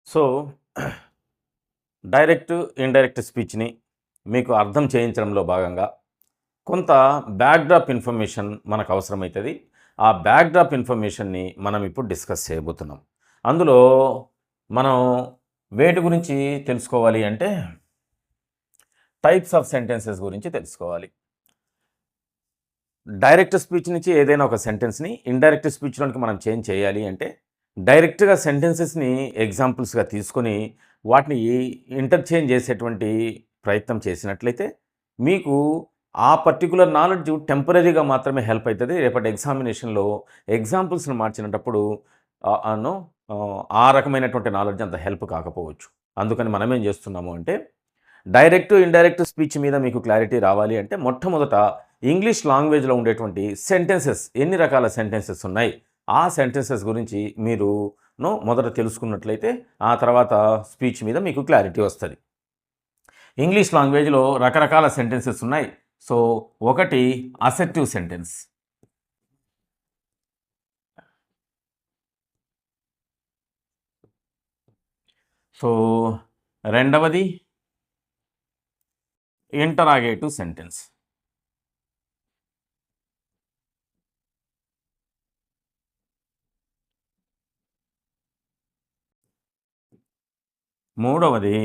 So, direct, indirect స్పీచ్‌ని మీకు అర్థం చేయించడంలో భాగంగా కొంత బ్యాక్‌డ్రాప్ ఇన్ఫర్మేషన్ మనకు అవసరమైతది. ఆ బ్యాక్‌డ్రాప్ ఇన్ఫర్మేషన్‌ని మనం ఇప్పుడు డిస్కస్ చేయబోతున్నాం. అందులో మనం వేటి గురించి తెలుసుకోవాలి అంటే టైప్స్ ఆఫ్ సెంటెన్సెస్ గురించి తెలుసుకోవాలి. డైరెక్ట్ స్పీచ్ నుంచి ఏదైనా ఒక సెంటెన్స్‌ని ఇండైరెక్ట్ స్పీచ్‌లోనికి మనం చేంజ్ చేయాలి అంటే డైరెక్ట్‌గా సెంటెన్సెస్‌ని ఎగ్జాంపుల్స్‌గా తీసుకొని వాటిని ఇంటర్చేంజ్ చేసేటువంటి ప్రయత్నం చేసినట్లయితే మీకు ఆ పర్టిక్యులర్ నాలెడ్జ్ టెంపరరీగా మాత్రమే హెల్ప్ అవుతుంది. రేపటి ఎగ్జామినేషన్‌లో ఎగ్జాంపుల్స్‌ని మార్చినప్పుడు ఆ రకమైనటువంటి నాలెడ్జ్ అంత హెల్ప్ కాకపోవచ్చు. అందుకని మనం ఏం చేస్తున్నాము అంటే డైరెక్ట్, ఇండైరెక్ట్ స్పీచ్ మీద మీకు క్లారిటీ రావాలి అంటే మొట్టమొదట ఇంగ్లీష్ లాంగ్వేజ్‌లో ఉండేటువంటి సెంటెన్సెస్ ఎన్ని రకాల సెంటెన్సెస్ ఉన్నాయి, ఆ సెంటెన్సెస్ గురించి మీరు మొదట తెలుసుకున్నట్లయితే ఆ తర్వాత స్పీచ్ మీద మీకు క్లారిటీ వస్తది. ఇంగ్లీష్ లాంగ్వేజ్‌లో రకరకాల సెంటెన్సెస్ ఉన్నాయి. సో, ఒకటి అసర్టివ్ సెంటెన్స్. సో, రెండవది ఇంటరాగేటివ్ సెంటెన్స్. మూడవది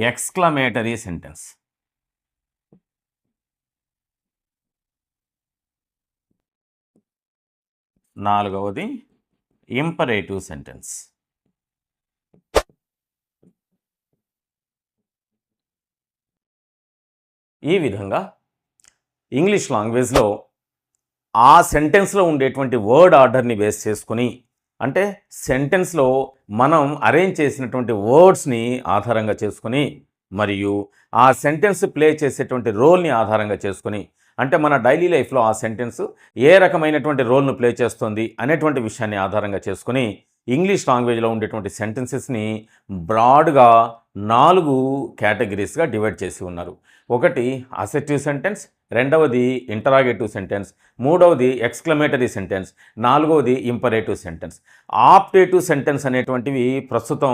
ఎక్స్‌క్లమేటరీ సెంటెన్స్. నాలుగవది ఇంపరేటివ్ సెంటెన్స్. ఈ విధంగా ఇంగ్లీష్ లాంగ్వేజ్‌లో ఆ సెంటెన్స్‌లో ఉండేటువంటి వర్డ్ ఆర్డర్‌ని బేస్ చేసుకొని, అంటే సెంటెన్స్‌లో మనం అరేంజ్ చేసినటువంటి వర్డ్స్‌ని ఆధారంగా చేసుకొని, మరియు ఆ సెంటెన్స్ ప్లే చేసేటువంటి రోల్‌ని ఆధారంగా చేసుకొని, అంటే మన డైలీ లైఫ్‌లో ఆ సెంటెన్స్ ఏ రకమైనటువంటి రోల్‌ను ప్లే చేస్తుంది అనేటువంటి విషయాన్ని ఆధారంగా చేసుకొని, ఇంగ్లీష్ లాంగ్వేజ్‌లో ఉండేటువంటి సెంటెన్సెస్‌ని బ్రాడ్‌గా 4 కేటగిరీస్‌గా డివైడ్ చేసి ఉన్నారు. ఒకటి అసర్టివ్ సెంటెన్స్, రెండవది ఇంటరాగేటివ్ సెంటెన్స్, మూడవది ఎక్స్‌క్లమేటరీ సెంటెన్స్, నాలుగవది ఇంపరేటివ్ సెంటెన్స్. ఆప్టేటివ్ సెంటెన్స్ అనేటువంటివి ప్రస్తుతం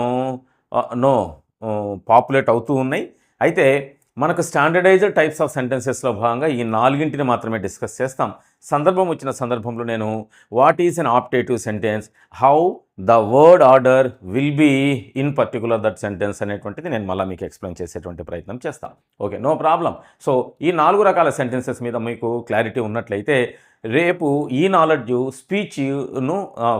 పాపులేట్ అవుతూ ఉన్నాయి. అయితే మనకు స్టాండర్డైజ్డ్ టైప్స్ ఆఫ్ సెంటెన్సెస్‌లో భాగంగా ఈ 4ని మాత్రమే డిస్కస్ చేస్తాం. సందర్భం వచ్చిన సందర్భంలో నేను what is an optative sentence, how the word order will be in particular that sentence అనేటువంటిది నేను మళ్ళీ మీకు ఎక్స్ప్లెయిన్ చేసేటువంటి ప్రయత్నం చేస్తాను. Okay, no problem. సో, ఈ 4 రకాల సెంటెన్సెస్ మీద మీకు క్లారిటీ ఉన్నట్లయితే రేపు ఈ నాలెడ్జ్ స్పీచ్ను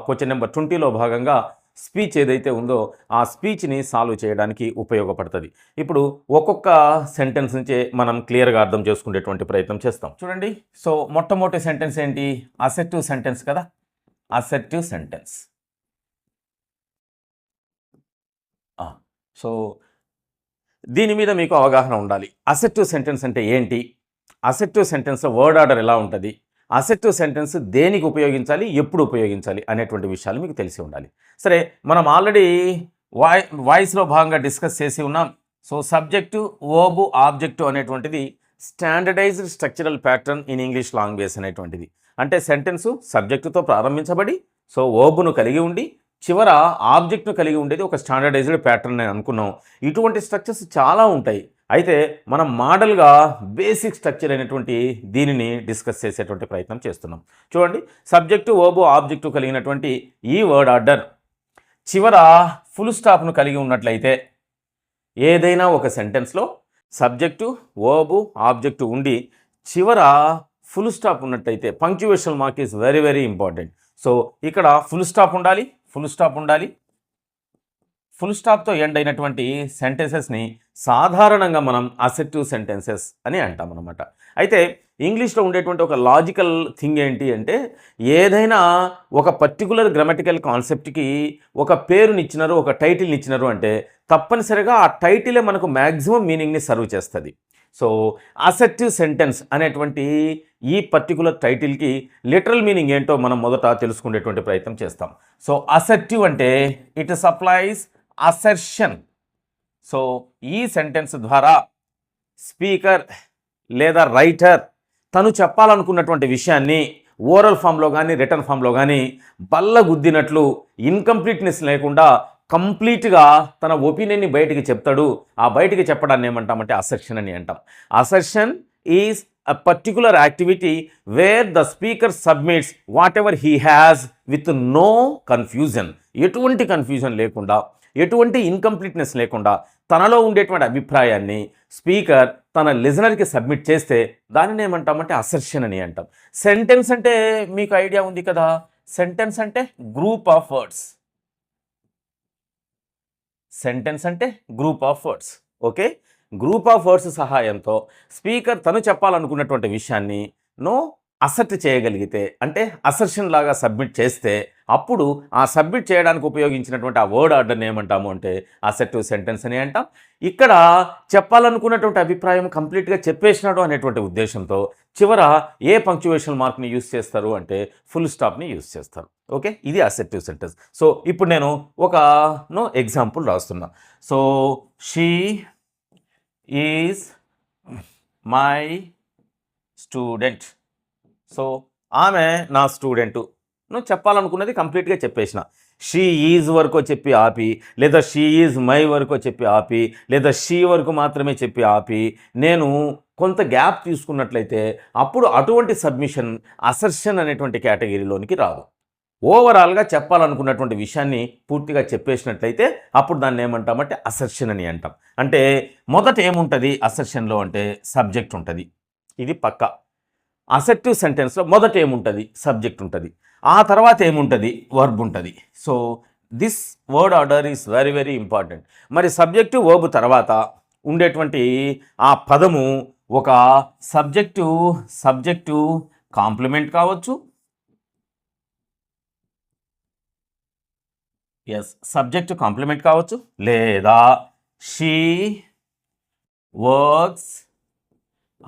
క్వశ్చన్ నెంబర్ 20లో భాగంగా స్పీచ్ ఏదైతే ఉందో ఆ స్పీచ్ని సాల్వ్ చేయడానికి ఉపయోగపడుతుంది. ఇప్పుడు ఒక్కొక్క సెంటెన్స్ నుంచే మనం క్లియర్గా అర్థం చేసుకునేటువంటి ప్రయత్నం చేస్తాం. చూడండి, సో మొట్టమొదటి సెంటెన్స్ ఏంటి? అసర్టివ్ సెంటెన్స్ కదా. Assertive sentence. సో దీని మీద మీకు అవగాహన ఉండాలి. అసర్టివ్ సెంటెన్స్ అంటే ఏంటి, అసర్టివ్ సెంటెన్స్లో వర్డ్ ఆర్డర్ ఎలా ఉంటుంది, అసర్టివ్ సెంటెన్స్ దేనికి ఉపయోగించాలి, ఎప్పుడు ఉపయోగించాలి అనేటువంటి విషయాలు మీకు తెలిసి ఉండాలి. సరే, మనం ఆల్రెడీ వాయిస్లో భాగంగా డిస్కస్ చేసి ఉన్నాం. సో సబ్జెక్టు, వర్బ్, ఆబ్జెక్టు అనేటువంటిది standardised structural pattern in English language అనేటువంటిది. అంటే సెంటెన్సు సబ్జెక్టుతో ప్రారంభించబడి సో వర్బ్ను కలిగి ఉండి చివర ఆబ్జెక్ట్ను కలిగి ఉండేది ఒక స్టాండర్డైజ్డ్ ప్యాటర్న్ అని అనుకున్నాం. ఇటువంటి స్ట్రక్చర్స్ చాలా ఉంటాయి. అయితే మనం మోడల్గా బేసిక్ స్ట్రక్చర్ అయినటువంటి దీనిని డిస్కస్ చేసేటువంటి ప్రయత్నం చేస్తున్నాం. చూడండి, సబ్జెక్టు, వర్బ్, ఆబ్జెక్టు కలిగినటువంటి ఈ వర్డ్ ఆర్డర్ చివర ఫుల్ స్టాప్ను కలిగి ఉన్నట్లయితే ఏదైనా ఒక సెంటెన్స్లో సబ్జెక్టు, వర్బ్, ఆబ్జెక్టు ఉండి చివర ఫుల్ స్టాప్ ఉన్నట్టయితే punctuation mark is very very important. So ఇక్కడ ఫుల్ స్టాప్ ఉండాలి, ఫుల్ స్టాప్ ఉండాలి. ఫుల్ స్టాప్తో ఎండ్ అయినటువంటి సెంటెన్సెస్ని సాధారణంగా మనం అసర్టివ్ సెంటెన్సెస్ అని అంటాం అన్నమాట. అయితే ఇంగ్లీష్లో ఉండేటువంటి ఒక లాజికల్ థింగ్ ఏంటి అంటే ఏదైనా ఒక పర్టికులర్ గ్రామటికల్ కాన్సెప్ట్కి ఒక పేరునిచ్చినారు, ఒక టైటిల్ని ఇచ్చినారు అంటే తప్పనిసరిగా ఆ టైటిలే మనకు మ్యాక్సిమం మీనింగ్ని సర్వ్ చేస్తుంది. సో అసర్టివ్ సెంటెన్స్ అనేటువంటి ఈ పర్టికులర్ టైటిల్కి లిటరల్ మీనింగ్ ఏంటో మనం మొదట తెలుసుకునేటువంటి ప్రయత్నం చేస్తాం. సో అసర్టివ్ అంటే ఇట్ సప్లైస్ అసర్షన్. సో ఈ సెంటెన్స్ ద్వారా స్పీకర్ లేదా రైటర్ తను చెప్పాలనుకున్నటువంటి విషయాన్ని ఓరల్ ఫామ్లో కానీ రిటర్న్ ఫామ్లో కానీ బల్లగుద్దినట్లు ఇన్కంప్లీట్నెస్ లేకుండా కంప్లీట్గా తన ఒపీనియన్ని బయటికి చెప్తాడు. ఆ బయటికి చెప్పడాన్ని ఏమంటామంటే అసర్షన్ అని అంటాం. Assertion is a particular activity where the speaker submits whatever he has with no confusion. ఎటువంటి కన్ఫ్యూజన్ లేకుండా, ఎటువంటి ఇన్కంప్లీట్నెస్ లేకుండా తనలో ఉండేటువంటి అభిప్రాయాన్ని స్పీకర్ తన లిజనర్కి సబ్మిట్ చేస్తే దానిని ఏమంటామంటే అసర్షన్ అని అంటాం. సెంటెన్స్ అంటే మీకు ఐడియా ఉంది కదా, సెంటెన్స్ అంటే గ్రూప్ ఆఫ్ వర్డ్స్. సెంటెన్స్ అంటే group of words. Okay, group of words సహాయంతో స్పీకర్ తను చెప్పాలనుకున్నటువంటి విషయాన్ని అసర్ట్ చేయగలిగితే, అంటే అసర్షన్ లాగా సబ్మిట్ చేస్తే, అప్పుడు ఆ సబ్మిట్ చేయడానికి ఉపయోగించినటువంటి ఆ వర్డ్ ఆర్డర్ని ఏమంటాము అంటే అసర్టివ్ సెంటెన్స్ అని అంటాం. ఇక్కడ చెప్పాలనుకున్నటువంటి అభిప్రాయం కంప్లీట్గా చెప్పేసినాడు అనేటువంటి ఉద్దేశంతో చివర ఏ పంక్చువేషన్ మార్క్ని యూస్ చేస్తారు అంటే ఫుల్ స్టాప్ని యూస్ చేస్తారు. ఓకే, ఇది అసర్టివ్ సెంటెన్స్. సో ఇప్పుడు నేను ఒక ఎగ్జాంపుల్ రాస్తున్నా. So she is my student. So ఆమె నా స్టూడెంటు. నువ్వు చెప్పాలనుకున్నది కంప్లీట్గా చెప్పేసిన. షీ ఈజ్ వరకు చెప్పి ఆపి, లేదా షీ ఈజ్ మై వరకు చెప్పి ఆపి, లేదా షీ వరకు మాత్రమే చెప్పి ఆపి నేను కొంత గ్యాప్ తీసుకున్నట్లయితే అప్పుడు అటువంటి సబ్మిషన్ అసర్షన్ అనేటువంటి కేటగిరీలోనికి రాదు. ఓవరాల్గా చెప్పాలనుకున్నటువంటి విషయాన్ని పూర్తిగా చెప్పేసినట్లయితే అప్పుడు దాన్ని ఏమంటామంటే అసర్షన్ అని అంటాం. అంటే మొదట ఏముంటుంది అసర్షన్లో అంటే సబ్జెక్ట్ ఉంటుంది, ఇది పక్క. అసర్టివ్ సెంటెన్స్లో మొదట ఏముంటుంది సబ్జెక్ట్ ఉంటుంది, ఆ తర్వాత ఏముంటుంది వర్బ్ ఉంటుంది. So this word order is very very important. మరి సబ్జెక్టు వర్బ్ తర్వాత ఉండేటువంటి ఆ పదము ఒక సబ్జెక్టు కాంప్లిమెంట్ కావచ్చు, సబ్జెక్టు కాంప్లిమెంట్ కావచ్చు, లేదా షీ వర్క్స్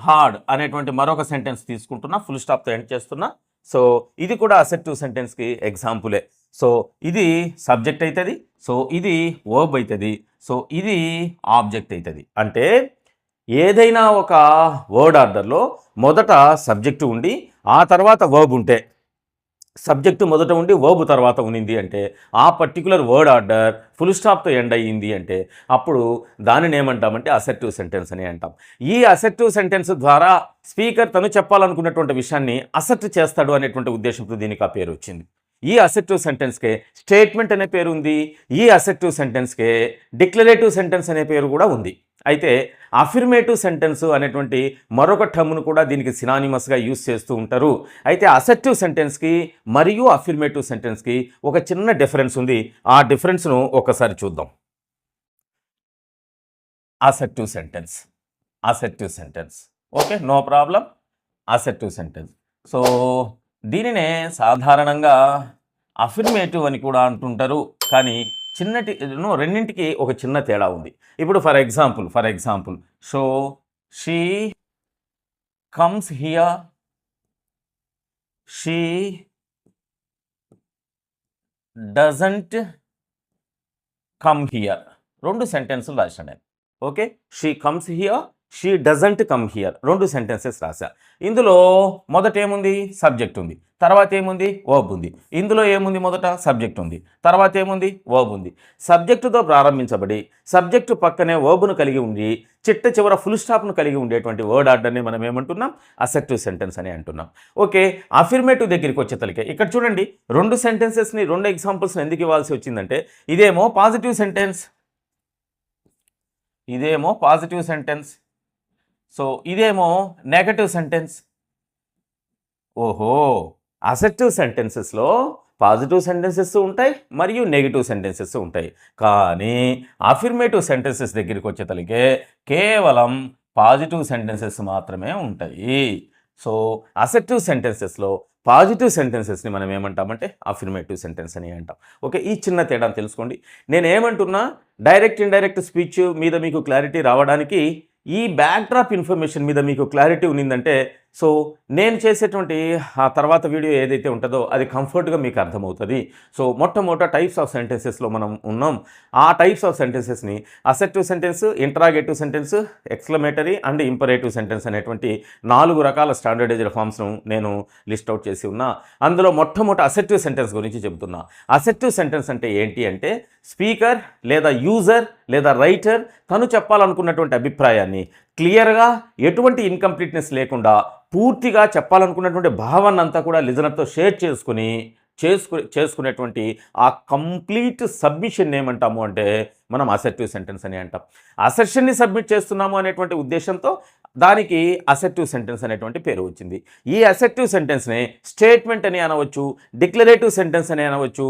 హార్డ్ అనేటువంటి మరొక సెంటెన్స్ తీసుకుంటున్నా, ఫుల్ స్టాప్తో ఎండ్ చేస్తున్నా. సో ఇది కూడా అసర్టివ్ సెంటెన్స్కి ఎగ్జాంపులే. సో ఇది సబ్జెక్ట్ అవుతుంది, సో ఇది వర్బ్ అవుతుంది, సో ఇది ఆబ్జెక్ట్ అవుతుంది. అంటే ఏదైనా ఒక వర్డ్ ఆర్డర్లో మొదట సబ్జెక్టు ఉండి ఆ తర్వాత వర్బ్ ఉంటే, సబ్జెక్టు మొదట ఉండి వర్బ్ తర్వాత ఉన్నింది అంటే ఆ పర్టికులర్ వర్డ్ ఆర్డర్ ఫుల్ స్టాప్తో ఎండ్ అయ్యింది అంటే అప్పుడు దానిని ఏమంటామంటే అసర్టివ్ సెంటెన్స్ అని అంటాం. ఈ అసర్టివ్ సెంటెన్స్ ద్వారా స్పీకర్ తను చెప్పాలనుకున్నటువంటి విషయాన్ని అసర్ట్ చేస్తాడు అనేటువంటి ఉద్దేశంతో దీనికి ఆ పేరు వచ్చింది. ఈ అసర్టివ్ సెంటెన్స్కే స్టేట్మెంట్ అనే పేరు ఉంది, ఈ అసర్టివ్ సెంటెన్స్కే డిక్లరేటివ్ సెంటెన్స్ అనే పేరు కూడా ఉంది. అయితే అఫిర్మేటివ్ సెంటెన్స్ అనేటువంటి మరొక టర్మ్ను కూడా దీనికి సినానిమస్గా యూస్ చేస్తూ ఉంటారు. అయితే అసర్టివ్ సెంటెన్స్కి మరియు అఫిర్మేటివ్ సెంటెన్స్కి ఒక చిన్న డిఫరెన్స్ ఉంది. ఆ డిఫరెన్స్ను ఒకసారి చూద్దాం. Assertive sentence okay, no problem. Assertive sentence. So దీనినే సాధారణంగా అఫిర్మేటివ్ అని కూడా అంటుంటారు, కానీ రెండింటికి ఒక చిన్న తేడా ఉంది. ఇప్పుడు for example so she comes here, she doesn't come here, రెండు సెంటెన్సులు రాశాను నేను. Okay, she comes here, she doesn't come here, రెండు సెంటెన్సెస్ రాశా. ఇందులో మొదట ఏముంది సబ్జెక్ట్ ఉంది, తర్వాత ఏముంది వర్బ్ ఉంది. ఇందులో ఏముంది మొదట సబ్జెక్ట్ ఉంది, తర్వాత ఏముంది వర్బ్ ఉంది. సబ్జెక్టుతో ప్రారంభించబడి సబ్జెక్టు పక్కనే వర్బ్ను కలిగి ఉండి చివర ఫుల్ స్టాప్ను కలిగి ఉండేటువంటి వర్డ్ ఆర్డర్ని మనం ఏమంటున్నాం అసర్టివ్ సెంటెన్స్ అని అంటున్నాం. ఓకే, అఫిర్మేటివ్ దగ్గరికి వచ్చేతలకే ఇక్కడ చూడండి, రెండు సెంటెన్సెస్ని రెండు ఎగ్జాంపుల్స్ని ఎందుకు ఇవ్వాల్సి వచ్చిందంటే ఇదేమో పాజిటివ్ సెంటెన్స్, ఇదేమో పాజిటివ్ సెంటెన్స్, సో ఇదేమో నెగటివ్ సెంటెన్స్. ఓహో, అసర్టివ్ సెంటెన్సెస్లో పాజిటివ్ సెంటెన్సెస్ ఉంటాయి మరియు నెగిటివ్ సెంటెన్సెస్ ఉంటాయి, కానీ అఫిర్మేటివ్ సెంటెన్సెస్ దగ్గరికి వచ్చేతలకే కేవలం పాజిటివ్ సెంటెన్సెస్ మాత్రమే ఉంటాయి. సో అసర్టివ్ సెంటెన్సెస్లో పాజిటివ్ సెంటెన్సెస్ని మనం ఏమంటామంటే అఫిర్మేటివ్ సెంటెన్స్ అని అంటాం. ఓకే, ఈ చిన్న తేడాను తెలుసుకోండి. నేను ఏమంటున్నా, డైరెక్ట్ ఇండైరెక్ట్ స్పీచ్ మీద మీకు క్లారిటీ రావడానికి, ఈ బ్యాక్డ్రాప్ ఇన్ఫర్మేషన్ మీద మీకు క్లారిటీ ఉన్నిందంటే సో నేను చేసేటువంటి ఆ తర్వాత వీడియో ఏదైతే ఉంటుందో అది కంఫర్ట్గా మీకు అర్థమవుతుంది. సో మొట్టమొదట టైప్స్ ఆఫ్ సెంటెన్సెస్లో మనం ఉన్నాం. ఆ టైప్స్ ఆఫ్ సెంటెన్సెస్ని assertive sentence, interrogative sentence, exclamatory and imperative sentence అనేటువంటి 4 రకాల స్టాండర్డైజ్డ్ ఫామ్స్ను నేను లిస్ట్ అవుట్ చేసి ఉన్నా. అందులో మొట్టమొదటి అసెర్టివ్ సెంటెన్స్ గురించి చెబుతున్నా. అసెర్టివ్ సెంటెన్స్ అంటే ఏంటి అంటే స్పీకర్ లేదా యూజర్ లేదా రైటర్ తను చెప్పాలనుకున్నటువంటి అభిప్రాయాన్ని క్లియర్గా ఎటువంటి ఇన్కంప్లీట్నెస్ లేకుండా పూర్తిగా చెప్పాలనుకున్నటువంటి భావాన్నంతా కూడా లిజనర్తో షేర్ చేసుకునేటువంటి ఆ కంప్లీట్ సబ్మిషన్ ఏమంటాము అంటే మనం అసెర్టివ్ సెంటెన్స్ అని అంటాం. అసెర్షన్ని సబ్మిట్ చేస్తున్నాము అనేటువంటి ఉద్దేశంతో దానికి అసెర్టివ్ సెంటెన్స్ అనేటువంటి పేరు వచ్చింది. ఈ అసెర్టివ్ సెంటెన్స్ని స్టేట్మెంట్ అని అనవచ్చు, డిక్లరేటివ్ సెంటెన్స్ అని అనవచ్చు,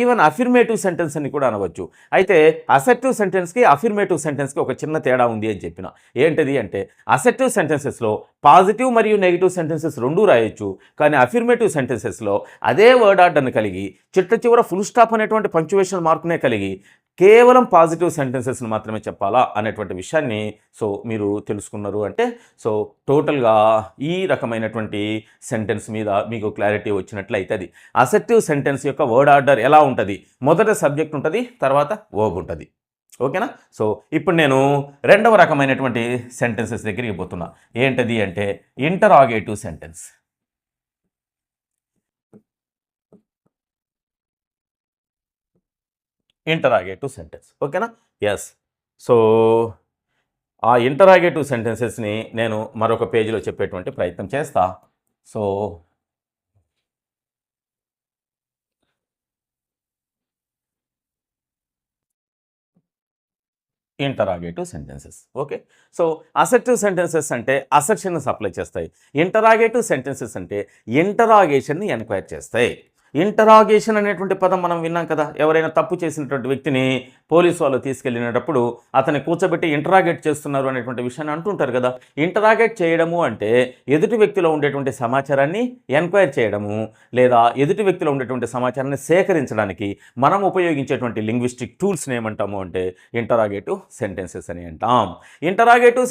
ఈవెన్ అఫిర్మేటివ్ సెంటెన్స్ అని కూడా అనవచ్చు. అయితే అసెర్టివ్ సెంటెన్స్కి అఫిర్మేటివ్ సెంటెన్స్కి ఒక చిన్న తేడా ఉంది అని చెప్పిన. ఏంటిది అంటే అసెర్టివ్ సెంటెన్సెస్లో పాజిటివ్ మరియు నెగిటివ్ సెంటెన్సెస్ రెండూ రాయొచ్చు. కానీ అఫిర్మేటివ్ సెంటెన్సెస్లో అదే వర్డ్ ఆర్డర్ని కలిగి చిట్ట ఫుల్ స్టాప్ అనేటువంటి పంక్చువేషన్ మార్కునే కలిగి కేవలం పాజిటివ్ సెంటెన్సెస్ని మాత్రమే చెప్పాలా అనేటువంటి విషయాన్ని మీరు తెలుసుకున్నారు అంటే టోటల్గా ఈ రకమైనటువంటి సెంటెన్స్ మీద మీకు క్లారిటీ వచ్చినట్లయితే అది అసెర్టివ్ సెంటెన్స్ యొక్క వర్డ్ ఆర్డర్ ఎలా ఉంటుంది, మొదట సబ్జెక్ట్ ఉంటుంది, తర్వాత వర్బ్ ఉంటుంది. ఓకేనా? ఇప్పుడు నేను రెండవ రకమైనటువంటి సెంటెన్సెస్ దగ్గరికి పోతున్నా. ఏంటది అంటే ఇంటరాగేటివ్ సెంటెన్స్. Interrogative sentence. ఓకేనా? ఎస్. ఆ ఇంటరాగేటివ్ సెంటెన్సెస్ని నేను మరొక పేజీలో చెప్పేటువంటి ప్రయత్నం చేస్తా. Interrogative sentences. ఓకే. అసెర్టివ్ సెంటెన్సెస్ అంటే అసెర్షన్ని సప్లై చేస్తాయి. ఇంటరాగేటివ్ సెంటెన్సెస్ అంటే ఇంటరాగేషన్ని ఎన్క్వైర్ చేస్తాయి. ఇంటరాగేషన్ అనేటువంటి పదం మనం విన్నాం కదా. ఎవరైనా తప్పు చేసినటువంటి వ్యక్తిని పోలీసు వాళ్ళు తీసుకెళ్ళినప్పుడు అతన్ని కూర్చోబెట్టి ఇంటరాగేట్ చేస్తున్నారు అనేటువంటి విషయాన్ని అంటుంటారు కదా. ఇంటరాగేట్ చేయడము అంటే ఎదుటి వ్యక్తిలో ఉండేటువంటి సమాచారాన్ని ఎన్క్వైర్ చేయడము, లేదా ఎదుటి వ్యక్తిలో ఉండేటువంటి సమాచారాన్ని సేకరించడానికి మనం ఉపయోగించేటువంటి లింగ్విస్టిక్ టూల్స్ని ఏమంటాము అంటే ఇంటరాగేటివ్ సెంటెన్సెస్ అని అంటాం. ఇంటరాగేటివ్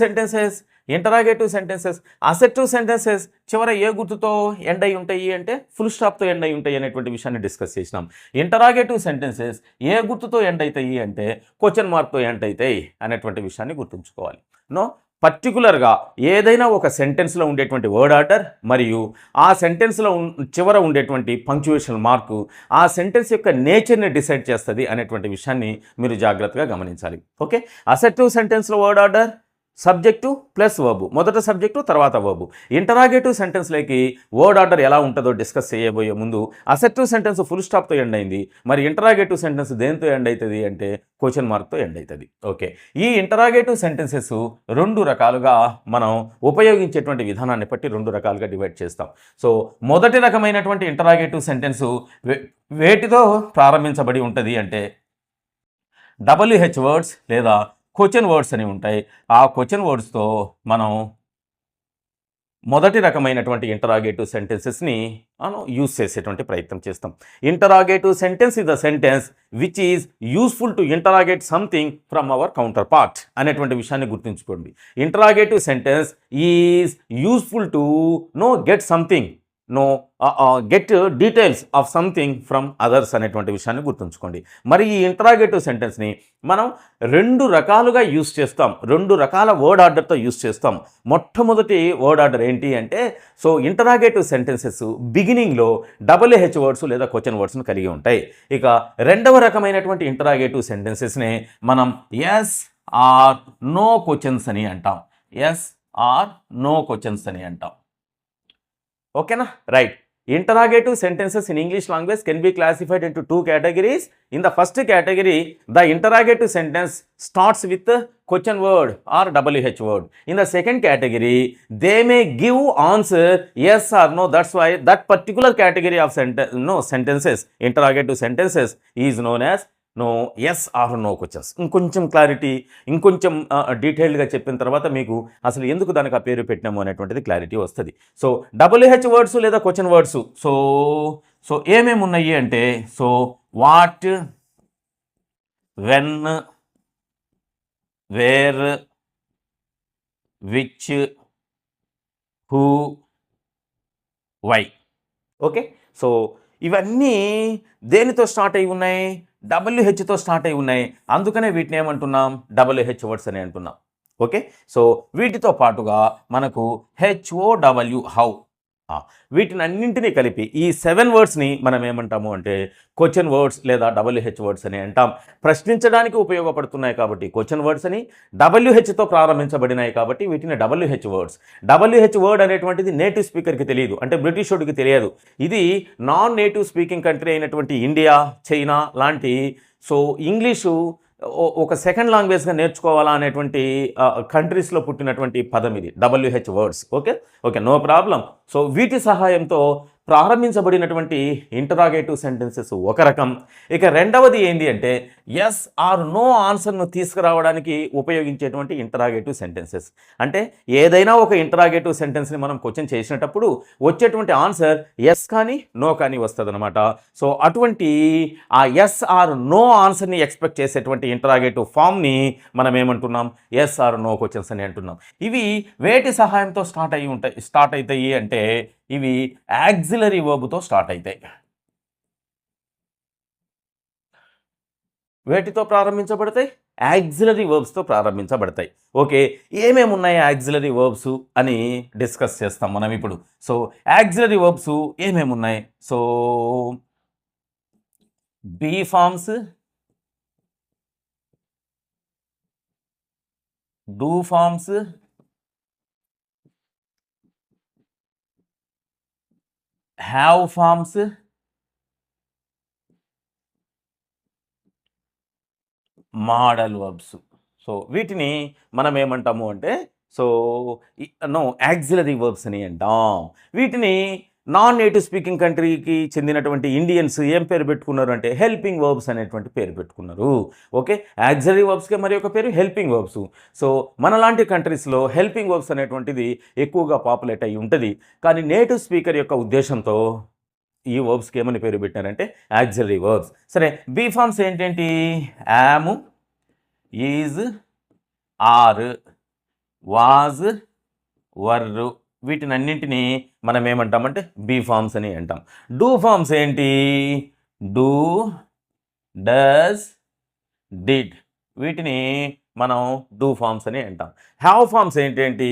సెంటెన్సెస్ అసెర్టివ్ సెంటెన్సెస్ చివర ఏ గుర్తుతో ఎండ్ అయి ఉంటాయి అంటే ఫుల్ స్టాప్తో ఎండ్ అయి ఉంటాయి అనేటువంటి విషయాన్ని డిస్కస్ చేసినాం. ఇంటరాగేటివ్ సెంటెన్సెస్ ఏ గుర్తుతో ఎండ్ అవుతాయి అంటే క్వశ్చన్ మార్క్తో ఎండ్ అవుతాయి అనేటువంటి విషయాన్ని గుర్తుంచుకోవాలి. పర్టికులర్గా ఏదైనా ఒక సెంటెన్స్లో ఉండేటువంటి వర్డ్ ఆర్డర్ మరియు ఆ సెంటెన్స్లో చివర ఉండేటువంటి పంక్చువేషన్ మార్కు ఆ సెంటెన్స్ యొక్క నేచర్ని డిసైడ్ చేస్తుంది అనేటువంటి విషయాన్ని మీరు జాగ్రత్తగా గమనించాలి. ఓకే. అసెర్టివ్ సెంటెన్స్లో word order subject plus verb, మొదట సబ్జెక్టు తర్వాత వర్బు. ఇంటరాగేటివ్ సెంటెన్స్లోకి వర్డ్ ఆర్డర్ ఎలా ఉంటుందో డిస్కస్ చేయబోయే ముందు అసెర్టివ్ సెంటెన్స్ ఫుల్ స్టాప్తో ఎండ్ అయింది, మరి ఇంటరాగేటివ్ సెంటెన్స్ దేంతో ఎండ్ అవుతుంది అంటే క్వశ్చన్ మార్క్తో ఎండ్ అవుతుంది. ఓకే. ఈ ఇంటరాగేటివ్ సెంటెన్సెస్ రెండు రకాలుగా మనం ఉపయోగించేటువంటి విధానాన్ని బట్టి రెండు రకాలుగా డివైడ్ చేస్తాం. మొదటి రకమైనటువంటి ఇంటరాగేటివ్ సెంటెన్స్ వేటితో ప్రారంభించబడి ఉంటుంది అంటే WH వర్డ్స్ లేదా క్వశ్చన్ వర్డ్స్ అని ఉంటాయి. ఆ క్వశ్చన్ వర్డ్స్తో మనం మొదటి రకమైనటువంటి ఇంటరాగేటివ్ సెంటెన్సెస్ని మనం యూజ్ చేసేటువంటి ప్రయత్నం చేస్తాం. Interrogative sentence is the sentence which is useful to interrogate something from our counter part అనేటువంటి విషయాన్ని గుర్తుంచుకోండి. Interrogative sentence is useful to get something get details of something from others అనేటువంటి విషయాన్ని గుర్తుంచుకోండి. మరి ఈ ఇంటరాగేటివ్ సెంటెన్స్ని మనం రెండు రకాలుగా యూజ్ చేస్తాం, రెండు రకాల వర్డ్ ఆర్డర్తో యూజ్ చేస్తాం. మొట్టమొదటి వర్డ్ ఆర్డర్ ఏంటి అంటే ఇంటరాగేటివ్ సెంటెన్సెస్ బిగినింగ్లో WH వర్డ్స్ లేదా క్వశ్చన్ వర్డ్స్ను కలిగి ఉంటాయి. ఇక రెండవ రకమైనటువంటి ఇంటరాగేటివ్ సెంటెన్సెస్ని మనం ఎస్ ఆర్ నో క్వశ్చన్స్ అని అంటాం. ఎస్ ఆర్ నో క్వశ్చన్స్ అని అంటాం. ఓకేనా? Right. Interrogative sentences in English language can be classified into two categories. In the first category, the interrogative sentence starts with the question word or WH word. In the second category, they may give answer yes or no. That's why that particular category of sentences, interrogative sentences, is known as yes or no questions. ఇంకొంచెం clarity, ఇంకొంచెం డీటెయిల్డ్గా చెప్పిన తర్వాత మీకు అసలు ఎందుకు దానికి ఆ పేరు పెట్టినాము అనేటువంటిది క్లారిటీ వస్తుంది. WH వర్డ్స్ లేదా క్వశ్చన్ వర్డ్స్ ఏమేమి ఉన్నాయి అంటే what, when, where, which, who, why. Okay, so ఇవన్నీ దేనితో స్టార్ట్ అయి ఉన్నాయి? WHతో స్టార్ట్ అయి ఉన్నాయి. అందుకనే వీటిని ఏమంటున్నాం? WH వర్డ్స్ అని అంటున్నాం. ఓకే, సో వీటితో పాటుగా మనకు HOW, హౌ, వీటిని అన్నింటినీ కలిపి ఈ 7 వర్డ్స్ని మనం ఏమంటాము అంటే క్వశ్చన్ వర్డ్స్ లేదా WH వర్డ్స్ అని అంటాం. ప్రశ్నించడానికి ఉపయోగపడుతున్నాయి కాబట్టి క్వశ్చన్ వర్డ్స్ అని, WHతో ప్రారంభించబడినాయి కాబట్టి వీటిని WH వర్డ్స్. WH వర్డ్ అనేటువంటిది నేటివ్ స్పీకర్కి తెలియదు, అంటే బ్రిటిష్ వాడికి తెలియదు. ఇది నాన్ నేటివ్ స్పీకింగ్ కంట్రీ అయినటువంటి ఇండియా, చైనా లాంటి సో ఇంగ్లీషు ఒక సెకండ్ లాంగ్వేజ్గా నేర్చుకోవాలా అనేటువంటి కంట్రీస్లో పుట్టినటువంటి పదం ఇది WH వర్డ్స్. Okay okay, no problem. So వీటి సహాయంతో ప్రారంభించబడినటువంటి ఇంటరాగేటివ్ సెంటెన్సెస్ ఒక రకం. ఇక రెండవది ఏంటి అంటే ఎస్ ఆర్ నో ఆన్సర్ను తీసుకురావడానికి ఉపయోగించేటువంటి ఇంటరాగేటివ్ సెంటెన్సెస్. అంటే ఏదైనా ఒక ఇంటరాగేటివ్ సెంటెన్స్ని మనం క్వశ్చన్ చేసినప్పుడు వచ్చేటువంటి ఆన్సర్ ఎస్ కానీ నో కానీ వస్తుంది అనమాట. సో అటువంటి ఆ ఎస్ ఆర్ నో ఆన్సర్ని ఎక్స్పెక్ట్ చేసేటువంటి ఇంటరాగేటివ్ ఫామ్ని మనం ఏమంటున్నాం? ఎస్ ఆర్ నో క్వశ్చన్స్ అని అంటున్నాం. ఇవి వేటి సహాయంతో స్టార్ట్ అవుతాయి అంటే ఇవి యాక్సిలరీ వర్బ్తో స్టార్ట్ అవుతాయి. వేటితో ప్రారంభించబడతాయి? యాక్సిలరీ వర్బ్స్తో ప్రారంభించబడతాయి. ఓకే, ఏమేమి ఉన్నాయి యాక్సిలరీ వర్బ్స్ అని డిస్కస్ చేస్తాం మనం ఇప్పుడు. సో యాక్సిలరీ వర్బ్స్ ఏమేమి ఉన్నాయి? So be forms, do forms, have forms, modal verbs. So వీటిని మనం ఏమంటాము అంటే యాక్సిలరీ వర్బ్స్ అని అంటాం. వీటిని నాన్ నేటివ్ స్పీకింగ్ కంట్రీకి చెందినటువంటి ఇండియన్స్ ఏం పేరు పెట్టుకున్నారు అంటే హెల్పింగ్ వర్బ్స్ అనేటువంటి పేరు పెట్టుకున్నారు. ఓకే, యాక్సిలరీ వర్బ్స్కే మరి ఒక పేరు హెల్పింగ్ వర్బ్స్. సో మనలాంటి కంట్రీస్లో హెల్పింగ్ వర్బ్స్ అనేటువంటిది ఎక్కువగా పాపులేట్ అయి ఉంటుంది. కానీ నేటివ్ స్పీకర్ యొక్క ఉద్దేశంతో ఈ వర్బ్స్కి ఏమని పేరు పెట్టారంటే యాక్సిలరీ వర్బ్స్. సరే, బీ ఫార్మ్స్ ఏంటేంటి? Am, is, are, was, were. వీటిని అన్నింటినీ మనం ఏమంటామంటే బీ ఫార్మ్స్ అని అంటాం. డూ ఫార్మ్స్ ఏంటి? Do, does, did. వీటిని మనం డూ ఫార్మ్స్ అని అంటాం. హ్యావ్ ఫార్మ్స్ ఏంటేంటి?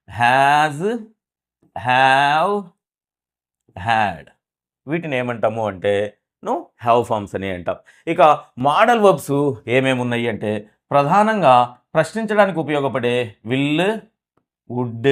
Has, have, had. వీటిని ఏమంటాము అంటే హ్యావ్ ఫార్మ్స్ అని అంటాం. ఇక మోడల్ వర్బ్స్ ఏమేమి ఉన్నాయి అంటే ప్రధానంగా ప్రశ్నించడానికి ఉపయోగపడే will, would,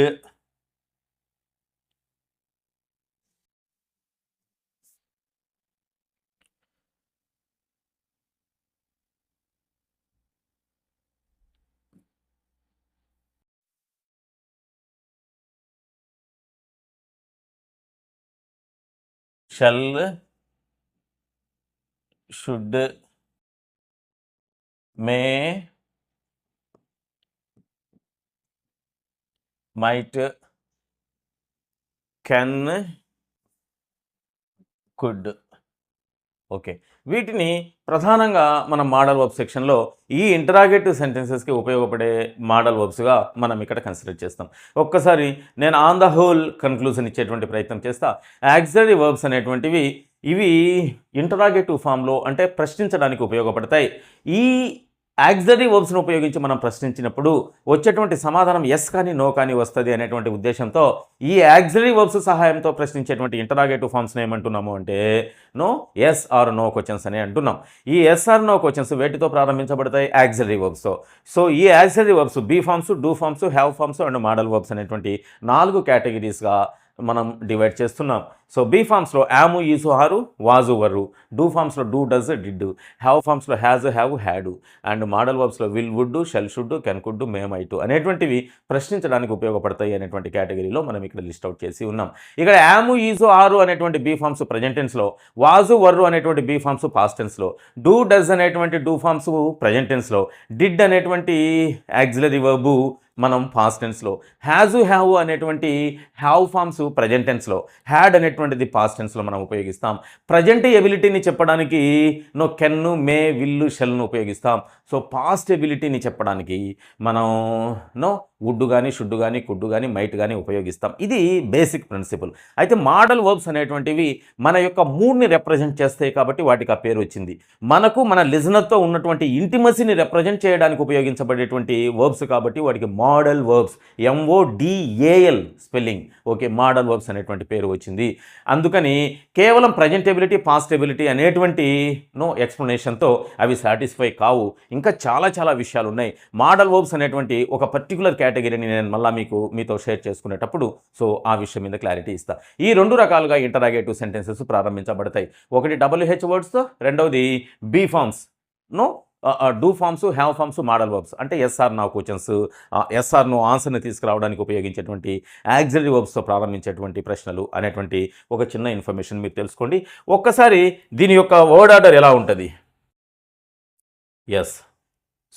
shall, should, may, might, can, could. Okay, వీటిని ప్రధానంగా మనం మోడల్ వర్బ్ సెక్షన్లో ఈ ఇంటరాగేటివ్ సెంటెన్సెస్కి ఉపయోగపడే మోడల్ వర్బ్స్గా మనం ఇక్కడ కన్సిడర్ చేస్తాం. ఒక్కసారి నేను ఆన్ ద హోల్ కన్క్లూజన్ ఇచ్చేటువంటి ప్రయత్నం చేస్తా. యాక్సిలరీ వర్బ్స్ అనేటువంటివి ఇవి ఇంటరాగేటివ్ ఫామ్లో అంటే ప్రశ్నించడానికి ఉపయోగపడతాయి. ఈ యాక్సిలరీ వర్బ్స్ను ఉపయోగించి మనం ప్రశ్నించినప్పుడు వచ్చేటువంటి సమాధానం ఎస్ కానీ నో కానీ వస్తుంది అనేటువంటి ఉద్దేశంతో ఈ యాక్సిలరీ వర్బ్స్ సహాయంతో ప్రశ్నించేటువంటి ఇంటరాగేటివ్ ఫార్మ్స్ని ఏమంటున్నాము అంటే ఎస్ ఆర్ నో క్వశ్చన్స్ అని అంటున్నాం. ఈ ఎస్ ఆర్ నో క్వశ్చన్స్ వేటితో ప్రారంభించబడతాయి? యాక్సిలరీ వర్బ్స్తో. సో ఈ auxiliary verbs be forms, do forms, have forms and modal verbs అనేటువంటి 4 కేటగిరీస్గా మనం డివైడ్ చేస్తున్నాం. సో బీ ఫార్మ్స్లో am, is, are, was, were. Do ఫార్మ్స్లో డూ, డస్, డిడ్. హ్యావ్ ఫార్మ్స్లో has, have, had. And modal వర్బ్స్లో will, would, shall, should, can, could, may, might అనేటువంటివి ప్రశ్నించడానికి ఉపయోగపడతాయి అనేటువంటి కేటగిరీలో మనం ఇక్కడ లిస్ట్ అవుట్ చేసి ఉన్నాం. ఇక్కడ యాము, ఈజు, ఆరు అనేటువంటి బీ ఫార్మ్స్ ప్రజెంట్ టెన్స్లో, వాజు, వర్రు అనేటువంటి బీ ఫార్మ్స్ పాస్ట్ టెన్స్లో, డూ, డస్ అనేటువంటి డూ ఫార్మ్స్ ప్రజెంట్ టెన్స్లో, డిడ్ అనేటువంటి యాక్సిలరీ వర్బు మనం పాస్ట్ టెన్స్లో, హ్యాజు, హ్యావ్ అనేటువంటి హ్యావ్ ఫార్మ్స్ ప్రజెంట్ టెన్స్లో, హ్యాడ్ అనేటువంటిది పాస్ట్ టెన్స్లో మనం ఉపయోగిస్తాం. ప్రజెంట్ ఎబిలిటీని చెప్పడానికి కెన్ను, మే, విల్లు, షెల్ను ఉపయోగిస్తాం. సో పాస్ట్ ఎబిలిటీని చెప్పడానికి మనం వుడ్ కానీ, షుడ్ కానీ, కుడ్ కానీ, మైట్ కానీ ఉపయోగిస్తాం. ఇది బేసిక్ ప్రిన్సిపల్. అయితే మోడల్ వర్బ్స్ అనేటువంటివి మన యొక్క మూడ్ని రిప్రజెంట్ చేస్తాయి కాబట్టి వాటికి ఆ పేరు వచ్చింది. మనకు మన లిజనర్తో ఉన్నటువంటి ఇంటిమసీని రిప్రజెంట్ చేయడానికి ఉపయోగించబడేటువంటి వర్బ్స్ కాబట్టి వాటికి modal verbs, MODAL spelling, okay, model verbs అనేటువంటి పేరు వచ్చింది. అందుకని కేవలం ప్రజెంటబిలిటీ, పాస్టబిలిటీ అనేటువంటి ఎక్స్ప్లెనేషన్తో అవి సాటిస్ఫై కావు. ఇంకా చాలా చాలా విషయాలు ఉన్నాయి. మోడల్ వర్బ్స్ అనేటువంటి ఒక పర్టికులర్ కేటగిరీని నేను మళ్ళీ మీతో షేర్ చేసుకునేటప్పుడు సో ఆ విషయం మీద క్లారిటీ ఇస్తా. ఈ 2 రకాలుగా ఇంటరాగేటివ్ సెంటెన్సెస్ ప్రారంభించబడతాయి. ఒకటి WH వర్డ్స్తో, రెండవది B forms, do forms, have forms, modal verbs అంటే SR no questions, SR no ఆన్సర్ని తీసుకురావడానికి ఉపయోగించేటువంటి ఆక్సిలరీ వర్బ్స్తో ప్రారంభించేటువంటి ప్రశ్నలు అనేటువంటి ఒక చిన్న ఇన్ఫర్మేషన్ మీరు తెలుసుకోండి. ఒక్కసారి దీని యొక్క వర్డ్ ఆర్డర్ ఎలా ఉంటుంది?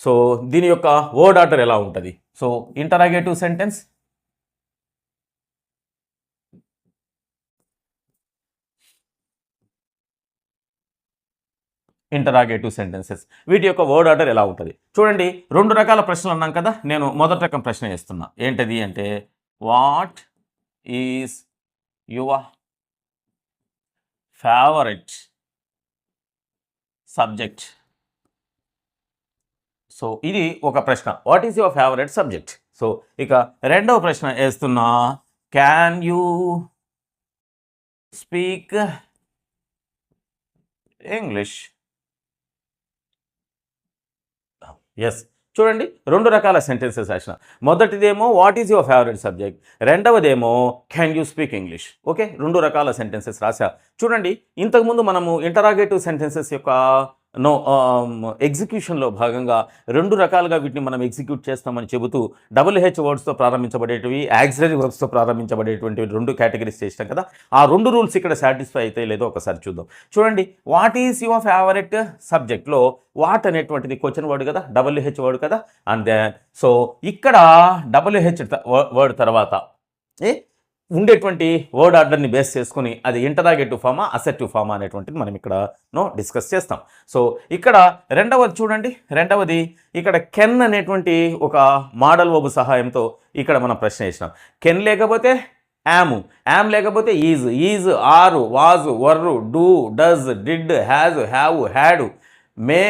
సో దీని యొక్క వర్డ్ ఆర్డర్ ఎలా ఉంటుంది? So interrogative sentence, interrogative sentences, వీటి యొక్క వర్డ్ ఆర్డర్ ఎలా ఉంటుంది చూడండి. 2 రకాల ప్రశ్నలు అన్నాం కదా. నేను మొదటి రకం ప్రశ్న వేస్తున్నా. ఏంటది అంటే what is your favourite subject? So ఇది ఒక ప్రశ్న, what is your favourite subject. So ఇక రెండవ ప్రశ్న వేస్తున్నా, క్యాన్ యూ స్పీక్ ఇంగ్లీష్? చూడండి 2 రకాల సెంటెన్సెస్ రాసిన. మొదటిదేమో what is your favourite subject, రెండవదేమో can you speak English. Okay, 2 రకాల సెంటెన్సెస్ రాశా. చూడండి, ఇంతకుముందు మనము ఇంటరాగేటివ్ సెంటెన్సెస్ యొక్క ఎగ్జిక్యూషన్లో భాగంగా 2 రకాలుగా వీటిని మనం ఎగ్జిక్యూట్ చేస్తామని చెబుతూ WH వర్డ్స్తో ప్రారంభించబడేటివి, ఆక్సిలరీ వర్బ్స్తో ప్రారంభించబడేటువంటి 2 కేటగిరీస్ చేసినాం కదా. ఆ 2 రూల్స్ ఇక్కడ సాటిస్ఫై అయితే లేదో ఒకసారి చూద్దాం. చూడండి, వాట్ ఈజ్ యువర్ ఫేవరెట్ సబ్జెక్ట్లో వాట్ అనేటువంటిది క్వశ్చన్ వర్డ్ కదా, WH వర్డ్ కదా. అండ్ దెన్ సో ఇక్కడ WH వర్డ్ తర్వాత ఉండేటువంటి వర్డ్ ఆర్డర్ని బేస్ చేసుకుని అది ఇంటరాగేటివ్ ఫామా, అసెర్టివ్ ఫామా అనేటువంటిది మనం ఇక్కడ డిస్కస్ చేస్తాం. సో ఇక్కడ రెండవది చూడండి, రెండవది ఇక్కడ కెన్ అనేటువంటి ఒక మోడల్ వర్బ్ సహాయంతో ఇక్కడ మనం ప్రశ్న వేసినాం. కెన్ లేకపోతే యామ్ లేకపోతే is, are, was, were, do, does, did, has, have, had, may,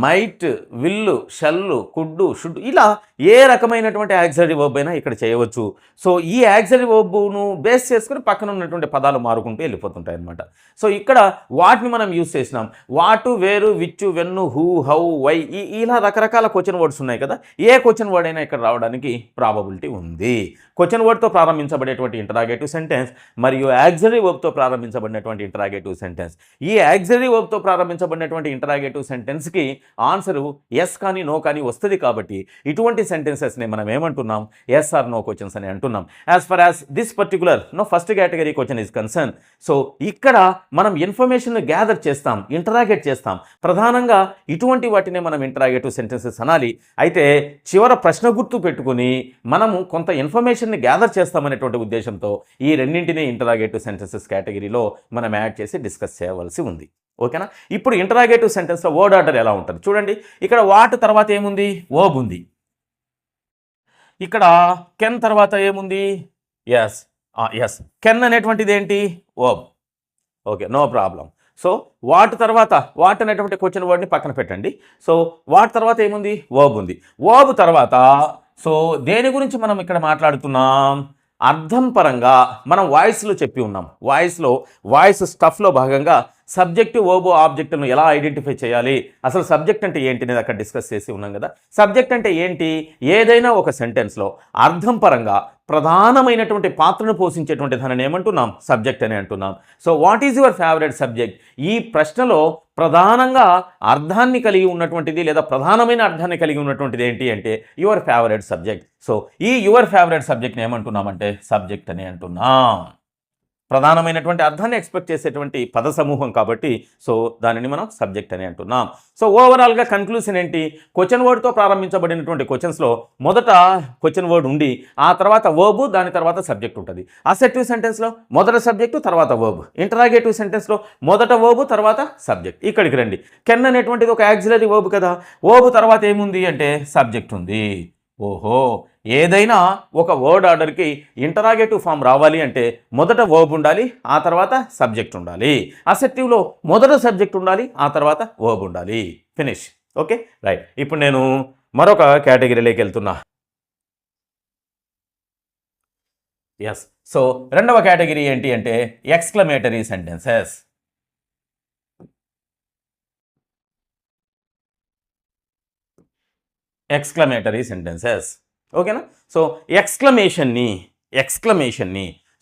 might, will, shall, could, should, ఇలా ఏ రకమైనటువంటి యాక్సిలరీ వర్బ్ అయినా ఇక్కడ చేయవచ్చు. సో ఈ యాక్సిలరీ వర్బ్ను బేస్ చేసుకుని పక్కన ఉన్నటువంటి పదాలు మారుకుంటూ వెళ్ళిపోతుంటాయి అన్నమాట. సో ఇక్కడ వాటిని మనం యూజ్ చేసినాం. వాటు, వేరు, విచ్చు, వెన్ను, హూ, హౌ, వై, ఇలా రకరకాల క్వశ్చన్ వర్డ్స్ ఉన్నాయి కదా. ఏ క్వశ్చన్ వర్డ్ అయినా ఇక్కడ రావడానికి ప్రాబబిలిటీ ఉంది. క్వశ్చన్ వర్డ్తో ప్రారంభించబడేటువంటి ఇంటరాగేటివ్ సెంటెన్స్ మరియు యాక్సిలరీ వర్బ్తో ప్రారంభించబడినటువంటి ఇంటరాగేటివ్ సెంటెన్స్. ఈ యాక్సిలరీ వర్బ్తో ప్రారంభించబడినటువంటి ఇంటరాగేటివ్ సెంటెన్స్కి ఆన్సరు ఎస్ కానీ నో కానీ వస్తుంది కాబట్టి ఇటువంటి సెంటెన్సెస్ని మనం ఏమంటున్నాం, ఎస్ ఆర్ నో క్వశ్చన్స్ అని అంటున్నాం. As far as this particular first category question is concern. So ఇక్కడ మనం ఇన్ఫర్మేషన్ గ్యాదర్ చేస్తాం, ఇంటరాగేట్ చేస్తాం. ప్రధానంగా ఇటువంటి వాటినే మనం ఇంటరాగేటివ్ సెంటెన్సెస్ అనాలి. అయితే చివర ప్రశ్న గుర్తు పెట్టుకుని మనము కొంత ఇన్ఫర్మేషన్ని గ్యాదర్ చేస్తామనేటువంటి ఉద్దేశంతో ఈ రెండింటినీ ఇంటరాగేటివ్ సెంటెన్సెస్ కేటగిరీలో మనం యాడ్ చేసి డిస్కస్ చేయవలసి ఉంది. ఓకేనా? ఇప్పుడు ఇంటరాగేటివ్ సెంటెన్స్లో వర్డ్ ఆర్డర్ ఎలా ఉంటుంది చూడండి. ఇక్కడ వాట్ తర్వాత ఏముంది, వర్బ్ ఉంది. ఇక్కడ కెన్ తర్వాత ఏముంది, ఎస్ కెన్ అనేటువంటిది ఏంటి, verb. Okay, no problem. So what తర్వాత వాట్ అనేటువంటి క్వశ్చన్ వర్డ్ని పక్కన పెట్టండి. సో వాట్ తర్వాత ఏముంది, వర్బ్ ఉంది. వర్బ్ తర్వాత సో దేని గురించి మనం ఇక్కడ మాట్లాడుతున్నాం, అర్థం పరంగా మనం వాయిస్లో చెప్పి ఉన్నాం. వాయిస్ స్టఫ్లో భాగంగా సబ్జెక్టు, వర్బ్, ఆబ్జెక్టును ఎలా ఐడెంటిఫై చేయాలి, అసలు సబ్జెక్ట్ అంటే ఏంటి అనేది అక్కడ డిస్కస్ చేసి ఉన్నాం కదా. సబ్జెక్ట్ అంటే ఏంటి, ఏదైనా ఒక సెంటెన్స్లో అర్థం పరంగా ప్రధానమైనటువంటి పాత్రను పోషించేటువంటి దానిని ఏమంటున్నాం, సబ్జెక్ట్ అని అంటున్నాం. So what is your favourite subject, ఈ ప్రశ్నలో ప్రధానంగా అర్థాన్ని కలిగి ఉన్నటువంటిది లేదా ప్రధానమైన అర్థాన్ని కలిగి ఉన్నటువంటిది ఏంటి అంటే యువర్ ఫేవరెట్ సబ్జెక్ట్. సో ఈ యువర్ ఫేవరెట్ సబ్జెక్ట్ని ఏమంటున్నామంటే సబ్జెక్ట్ అని అంటున్నాం. ప్రధానమైనటువంటి అర్థాన్ని ఎక్స్పెక్ట్ చేసేటువంటి పద సమూహం కాబట్టి సో దానిని మనం సబ్జెక్ట్ అని అంటున్నాం. సో ఓవరాల్గా కన్క్లూషన్ ఏంటి, క్వశ్చన్ వర్డ్తో ప్రారంభించబడినటువంటి క్వశ్చన్స్లో మొదట క్వశ్చన్ వర్డ్ ఉండి ఆ తర్వాత వర్బ్, దాని తర్వాత సబ్జెక్ట్ ఉంటుంది. అసెర్టివ్ సెంటెన్స్లో మొదట సబ్జెక్టు తర్వాత వర్బ్. ఇంటరాగేటివ్ సెంటెన్స్లో మొదట వర్బ్ తర్వాత సబ్జెక్ట్. ఇక్కడికి రండి, కెన్ అనేటువంటిది ఒక యాక్సిలరీ వర్బ్ కదా. వర్బ్ తర్వాత ఏముంది అంటే సబ్జెక్ట్ ఉంది. ఓహో, ఏదైనా ఒక వర్డ్ ఆర్డర్కి ఇంటరాగేటివ్ ఫామ్ రావాలి అంటే మొదట వర్బ్ ఉండాలి, ఆ తర్వాత సబ్జెక్ట్ ఉండాలి. అసెప్టివ్లో మొదట సబ్జెక్ట్ ఉండాలి, ఆ తర్వాత వర్బ్ ఉండాలి. ఫినిష్. Okay, right. ఇప్పుడు నేను మరొక కేటగిరీలోకి వెళ్తున్నా. ఎస్. సో రెండవ కేటగిరీ ఏంటి అంటే ఎక్స్క్లమేటరీ సెంటెన్సెస్. Exclamatory sentences. ఓకేనా? సో ఎక్స్క్లమేషన్ని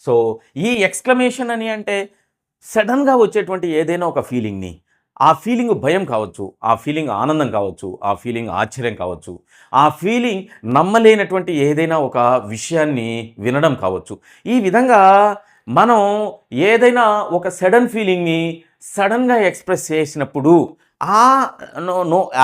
సో ఈ ఎక్స్క్లమేషన్ అని అంటే సడన్గా వచ్చేటువంటి ఏదైనా ఒక ఫీలింగ్ని, ఆ ఫీలింగ్ భయం కావచ్చు, ఆ ఫీలింగ్ ఆనందం కావచ్చు, ఆ ఫీలింగ్ ఆశ్చర్యం కావచ్చు, ఆ ఫీలింగ్ నమ్మలేనటువంటి ఏదైనా ఒక విషయాన్ని వినడం కావచ్చు. ఈ విధంగా మనం ఏదైనా ఒక సడన్ ఫీలింగ్ని సడన్గా ఎక్స్ప్రెస్ చేసినప్పుడు ఆ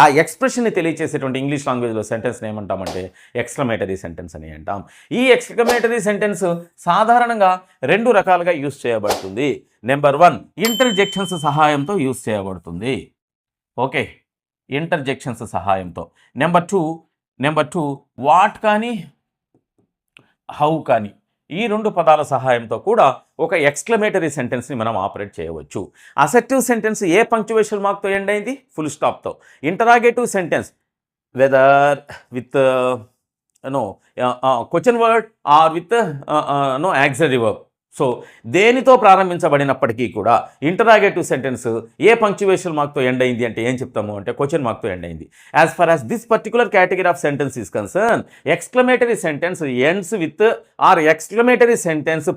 ఆ ఎక్స్ప్రెషన్ని తెలియచేసేటువంటి ఇంగ్లీష్ లాంగ్వేజ్లో సెంటెన్స్ని ఏమంటామంటే ఎక్స్క్లమేటరీ సెంటెన్స్ అని అంటాం. ఈ ఎక్స్క్లమేటరీ సెంటెన్స్ సాధారణంగా రెండు రకాలుగా యూస్ చేయబడుతుంది. నెంబర్ 1, ఇంటర్జెక్షన్స్ సహాయంతో యూస్ చేయబడుతుంది. ఓకే, ఇంటర్జెక్షన్స్ సహాయంతో. నెంబర్ టూ వాట్ కానీ హౌ కానీ ఈ రెండు పదాల సహాయంతో కూడా ఒక ఎక్స్క్లమేటరీ సెంటెన్స్ని మనం ఆపరేట్ చేయవచ్చు. అసెప్టివ్ సెంటెన్స్ ఏ పంక్చువేషన్ మార్క్తో ఎండ్ అయింది? ఫుల్ స్టాప్తో. Interrogative sentence whether with question word or with auxiliary verb. So దేనితో ప్రారంభించబడినప్పటికీ కూడా ఇంటరాగేటివ్ సెంటెన్స్ ఏ పంక్చువేషన్ మార్క్తో ఎండ్ అయింది అంటే ఏం చెప్తాము అంటే క్వశ్చన్ మార్క్తో ఎండ్ అయింది. As far as this particular category of sentence is concern, exclamatory sentence ends with or exclamatory sentence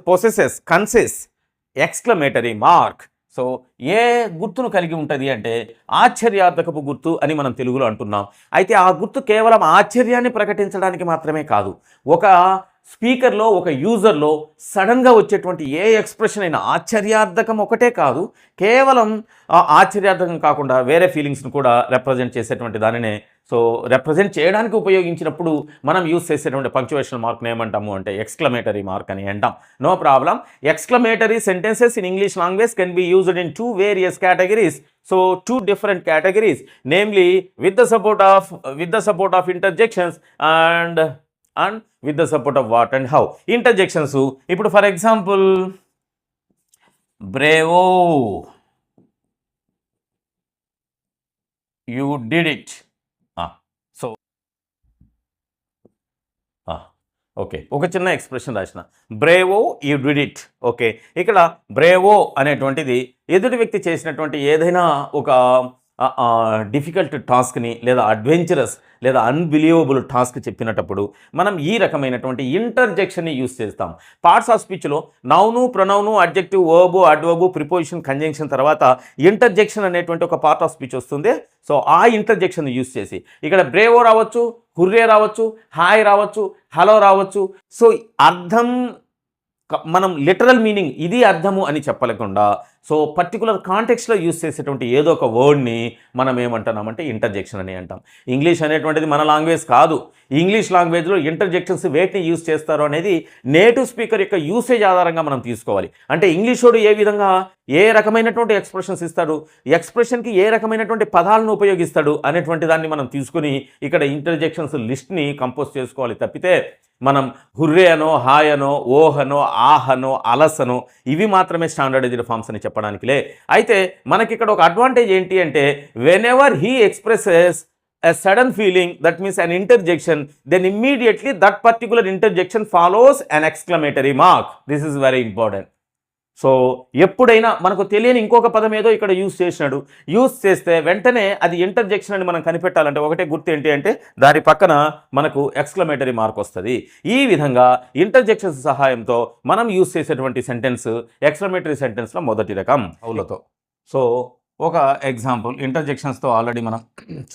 consists exclamatory mark. So ఏ గుర్తును కలిగి ఉంటుంది అంటే ఆశ్చర్యార్థకపు గుర్తు అని మనం తెలుగులో అంటున్నాం. అయితే ఆ గుర్తు కేవలం ఆశ్చర్యాన్ని ప్రకటించడానికి మాత్రమే కాదు, ఒక స్పీకర్లో ఒక యూజర్లో సడన్గా వచ్చేటువంటి ఏ ఎక్స్ప్రెషన్ అయినా ఆశ్చర్యార్థకం ఒకటే కాదు, కేవలం ఆశ్చర్యార్థకం కాకుండా వేరే ఫీలింగ్స్ని కూడా రిప్రజెంట్ చేసేటువంటి దానినే సో రిప్రజెంట్ చేయడానికి ఉపయోగించినప్పుడు మనం యూజ్ చేసేటువంటి పంక్చువేషన్ మార్క్ని ఏమంటాము అంటే ఎక్స్క్లమేటరీ మార్క్ అని అంటాం. No problem. Exclamatory sentences in English language can be used in 2 various categories. So 2 different categories, namely with the support of interjections and with the support of what and how. Interjections ఇప్పుడు for example Bravo, you did it. So okay, ఒక చిన్న expression రాసిన Bravo you did it. Okay, ఇక్కడ Bravo అనేటువంటిది ఎదుటి వ్యక్తి చేసినటువంటి ఏదైనా ఒక డిఫికల్ట్ టాస్క్ని లేదా అడ్వెంచరస్ లేదా అన్బిలీవబుల్ టాస్క్ చెప్పినప్పుడు మనం ఈ రకమైనటువంటి ఇంటర్జెక్షన్ని యూస్ చేస్తాం. పార్ట్స్ ఆఫ్ స్పీచ్లో noun, pronoun, adjective, verb, adverb, preposition, conjunction తర్వాత ఇంటర్జెక్షన్ అనేటువంటి ఒక పార్ట్ ఆఫ్ స్పీచ్ వస్తుంది. సో ఆ ఇంటర్జెక్షన్ యూస్ చేసి ఇక్కడ బ్రేవో రావచ్చు, హుర్రే రావచ్చు, హాయ్ రావచ్చు, హలో రావచ్చు. సో అర్థం మనం లిటరల్ మీనింగ్ ఇది అర్థము అని చెప్పలేకుండా సో పర్టికులర్ కాంటెక్స్ట్లో యూస్ చేసేటువంటి ఏదో ఒక వర్డ్ని మనం ఏమంటున్నామంటే ఇంటర్జెక్షన్ అని అంటాం. ఇంగ్లీష్ అనేటువంటిది మన లాంగ్వేజ్ కాదు. ఇంగ్లీష్ లాంగ్వేజ్లో ఇంటర్జెక్షన్స్ వేటిని యూస్ చేస్తారు అనేది నేటివ్ స్పీకర్ యొక్క యూసేజ్ ఆధారంగా మనం తీసుకోవాలి. అంటే ఇంగ్లీషోడు ఏ విధంగా ఏ రకమైనటువంటి ఎక్స్ప్రెషన్స్ ఇస్తాడు, ఎక్స్ప్రెషన్కి ఏ రకమైనటువంటి పదాలను ఉపయోగిస్తాడు అనేటువంటి దాన్ని మనం తీసుకుని ఇక్కడ ఇంటర్జెక్షన్స్ లిస్ట్ని కంపోజ్ చేసుకోవాలి. తప్పితే మనం హుర్రే అనో, హాయ్ అనో, ఓహనో, ఆహనో, అలసనో ఇవి మాత్రమే స్టాండర్డైజ్డ్ ఫార్మ్స్ అని చెప్పడానికిలే. అయితే మనకి ఇక్కడ ఒక అడ్వాంటేజ్ ఏంటి అంటే whenever he expresses a sudden feeling, that means an interjection, then immediately that particular interjection follows an exclamatory mark. This is very important. So ఎప్పుడైనా మనకు తెలియని ఇంకొక పదం ఏదో ఇక్కడ యూస్ చేస్తే వెంటనే అది ఇంటర్జెక్షన్ అని మనం కనిపెట్టాలంటే ఒకటే గుర్తు ఏంటి అంటే దాని పక్కన మనకు ఎక్స్క్లమేటరీ మార్క్ వస్తుంది. ఈ విధంగా ఇంటర్జెక్షన్స్ సహాయంతో మనం యూస్ చేసేటువంటి సెంటెన్స్ ఎక్స్క్లమేటరీ సెంటెన్స్లో మొదటి రకం హౌలతో. సో ఒక ఎగ్జాంపుల్ ఇంటర్జెక్షన్స్తో ఆల్రెడీ మనం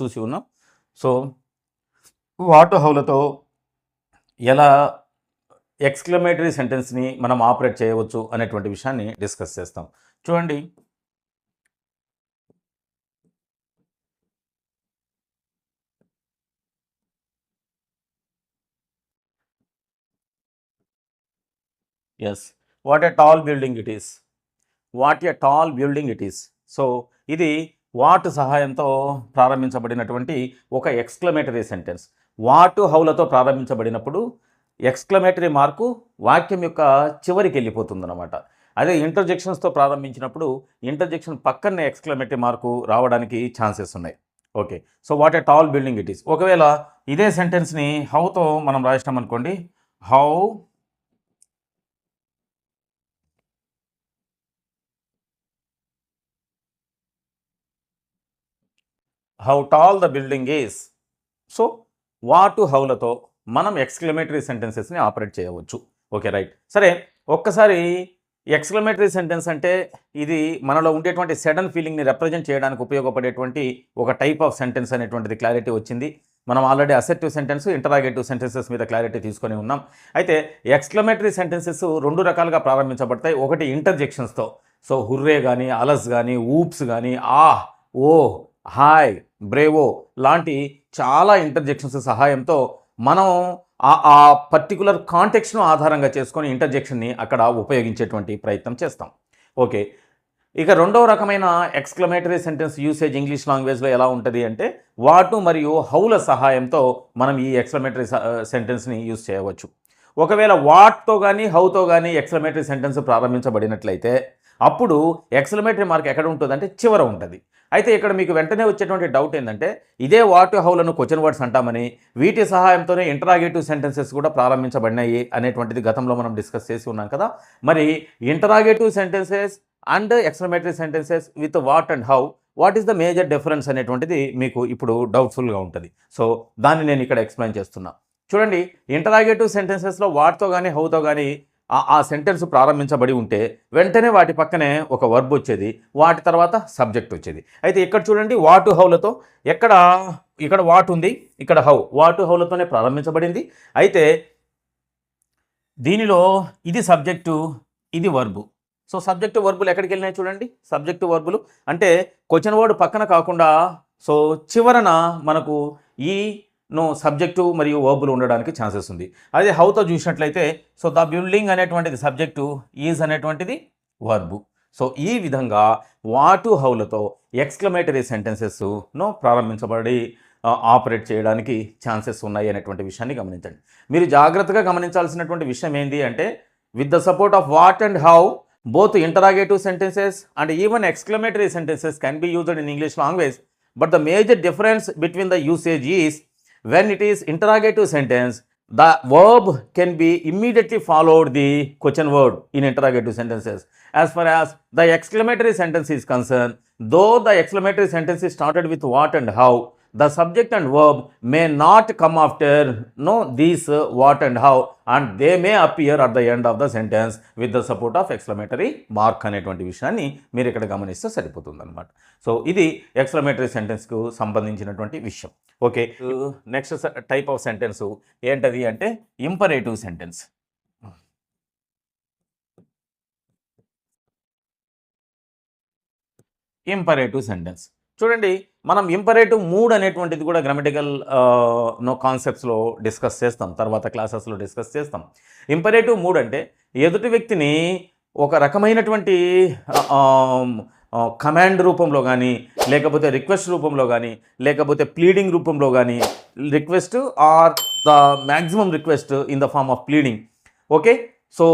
చూసి ఉన్నాం. సో వాట్ హౌలతో ఎలా ఎక్స్క్లమేటరీ సెంటెన్స్ని మనం ఆపరేట్ చేయవచ్చు అనేటువంటి విషయాన్ని డిస్కస్ చేస్తాం. చూడండి, yes, what a tall building it is, what a tall building it is. So ఇది వాట్ సహాయంతో ప్రారంభించబడినటువంటి ఒక ఎక్స్క్లమేటరీ సెంటెన్స్. వాటు హౌలతో ప్రారంభించబడినప్పుడు ఎక్స్క్లమేటరీ మార్కు వాక్యం యొక్క చివరికి వెళ్ళిపోతుందన్నమాట. అదే ఇంటర్జెక్షన్స్తో ప్రారంభించినప్పుడు ఇంటర్జెక్షన్ పక్కనే ఎక్స్క్లమేటరీ మార్కు రావడానికి ఛాన్సెస్ ఉన్నాయి. Okay, so what a tall building it is. ఒకవేళ ఇదే సెంటెన్స్ని హౌతో మనం రాసినాం అనుకోండి, how tall the building is. So what హౌలతో మనం ఎక్స్క్లమేటరీ సెంటెన్సెస్ని ఆపరేట్ చేయవచ్చు. Okay, right. సరే, ఒక్కసారి ఎక్స్క్లమేటరీ సెంటెన్స్ అంటే ఇది మనలో ఉండేటువంటి సడన్ ఫీలింగ్ని రిప్రజెంట్ చేయడానికి ఉపయోగపడేటువంటి ఒక టైప్ ఆఫ్ సెంటెన్స్ అనేటువంటిది క్లారిటీ వచ్చింది. మనం ఆల్రెడీ అసెర్టివ్ సెంటెన్స్, ఇంటరాగేటివ్ సెంటెన్సెస్ మీద క్లారిటీ తీసుకొని ఉన్నాం. అయితే ఎక్స్క్లమేటరీ సెంటెన్సెస్ రెండు రకాలుగా ప్రారంభించబడతాయి. ఒకటి ఇంటర్జెక్షన్స్తో, సో హుర్రే కానీ, అలస్ కానీ, ఊప్స్ కానీ, ఆహ్, ఓ, హాయ్, బ్రేవో లాంటి చాలా ఇంటర్జెక్షన్స్ సహాయంతో మనం ఆ పర్టికులర్ కాంటెక్స్ను ఆధారంగా చేసుకొని ఇంటర్జెక్షన్ని అక్కడ ఉపయోగించేటువంటి ప్రయత్నం చేస్తాం. ఓకే, ఇక రెండవ రకమైన ఎక్స్క్లమేటరీ సెంటెన్స్ యూసేజ్ ఇంగ్లీష్ లాంగ్వేజ్లో ఎలా ఉంటుంది అంటే వాటు మరియు హౌల సహాయంతో మనం ఈ ఎక్స్క్లమేటరీ సెంటెన్స్ని యూజ్ చేయవచ్చు. ఒకవేళ వాట్తో కానీ హౌతో కానీ ఎక్స్క్లమేటరీ సెంటెన్స్ ప్రారంభించబడినట్లయితే అప్పుడు ఎక్స్క్లమేటరీ మార్క్ ఎక్కడ ఉంటుందంటే చివర ఉంటుంది. అయితే ఇక్కడ మీకు వెంటనే వచ్చేటువంటి డౌట్ ఏంటంటే ఇదే వాట్ హౌలను క్వశ్చన్ వర్డ్స్ అంటామని, వీటి సహాయంతోనే ఇంటరాగేటివ్ సెంటెన్సెస్ కూడా ప్రారంభించబడినాయి అనేటువంటిది గతంలో మనం డిస్కస్ చేసి ఉన్నాం కదా. మరి interrogative sentences and exclamatory sentences with what and how, what is the major difference అనేటువంటిది మీకు ఇప్పుడు డౌట్ఫుల్గా ఉంటుంది. సో దాన్ని నేను ఇక్కడ ఎక్స్ప్లెయిన్ చేస్తున్నా. చూడండి, ఇంటరాగేటివ్ సెంటెన్సెస్లో వాట్తో కానీ హౌతో కానీ ఆ సెంటెన్స్ ప్రారంభించబడి ఉంటే వెంటనే వాటి పక్కనే ఒక వర్బ్ వచ్చేది, వాటి తర్వాత సబ్జెక్ట్ వచ్చేది. అయితే ఇక్కడ చూడండి, వాటు హౌలతో ఇక్కడ వాట్ ఉంది, ఇక్కడ హౌ, వాటు హౌలతోనే ప్రారంభించబడింది. అయితే దీనిలో ఇది సబ్జెక్టు, ఇది వర్బు. సో సబ్జెక్టు వర్బులు ఎక్కడికి వెళ్ళినాయి చూడండి. సబ్జెక్టు వర్బులు అంటే క్వశ్చన్ వర్డ్ పక్కన కాకుండా సో చివరన మనకు ఈ సబ్జెక్టు మరియు వర్బులు ఉండడానికి ఛాన్సెస్ ఉంది. అదే హౌతో చూసినట్లయితే సో ద బిల్డింగ్ అనేటువంటిది సబ్జెక్టు, ఈజ్ అనేటువంటిది వర్బు. సో ఈ విధంగా వాటు హౌలతో ఎక్స్క్లమేటరీ సెంటెన్సెస్ ప్రారంభించబడి ఆపరేట్ చేయడానికి ఛాన్సెస్ ఉన్నాయి అనేటువంటి విషయాన్ని గమనించండి. మీరు జాగ్రత్తగా గమనించాల్సినటువంటి విషయం ఏంటి అంటే with the support of what and how both interrogative sentences and even exclamatory sentences can be used in English language, but the major difference between the usage is when it is interrogative sentence, the verb can be immediately followed the question word in interrogative sentences. As far as the exclamatory sentence is concerned, though the exclamatory sentence is started with what and how, the subject and verb may not come after these what and how, and they may appear at the end of the sentence with the support of exclamatory mark అనేటువంటి విషయాన్ని మీరు ఇక్కడ గమనిస్తే సరిపోతుంది అనమాట. So ఇది exclamatory సెంటెన్స్కు సంబంధించినటువంటి విషయం. Okay, next type of sentence ఏంటది అంటే ఇంపరేటివ్ సెంటెన్స్. ఇంపరేటివ్ సెంటెన్స్ చూడండి, మనం ఇంపరేటివ్ మూడ్ అనేటువంటిది కూడా గ్రామటికల్ కాన్సెప్ట్స్లో డిస్కస్ చేస్తాం, తర్వాత క్లాసెస్లో డిస్కస్ చేస్తాం. ఇంపరేటివ్ మూడ్ అంటే ఎదుటి వ్యక్తిని ఒక రకమైనటువంటి కమాండ్ రూపంలో కానీ, లేకపోతే రిక్వెస్ట్ రూపంలో కానీ, లేకపోతే ప్లీడింగ్ రూపంలో కానీ, request or the maximum request in the form of pleading. Okay, so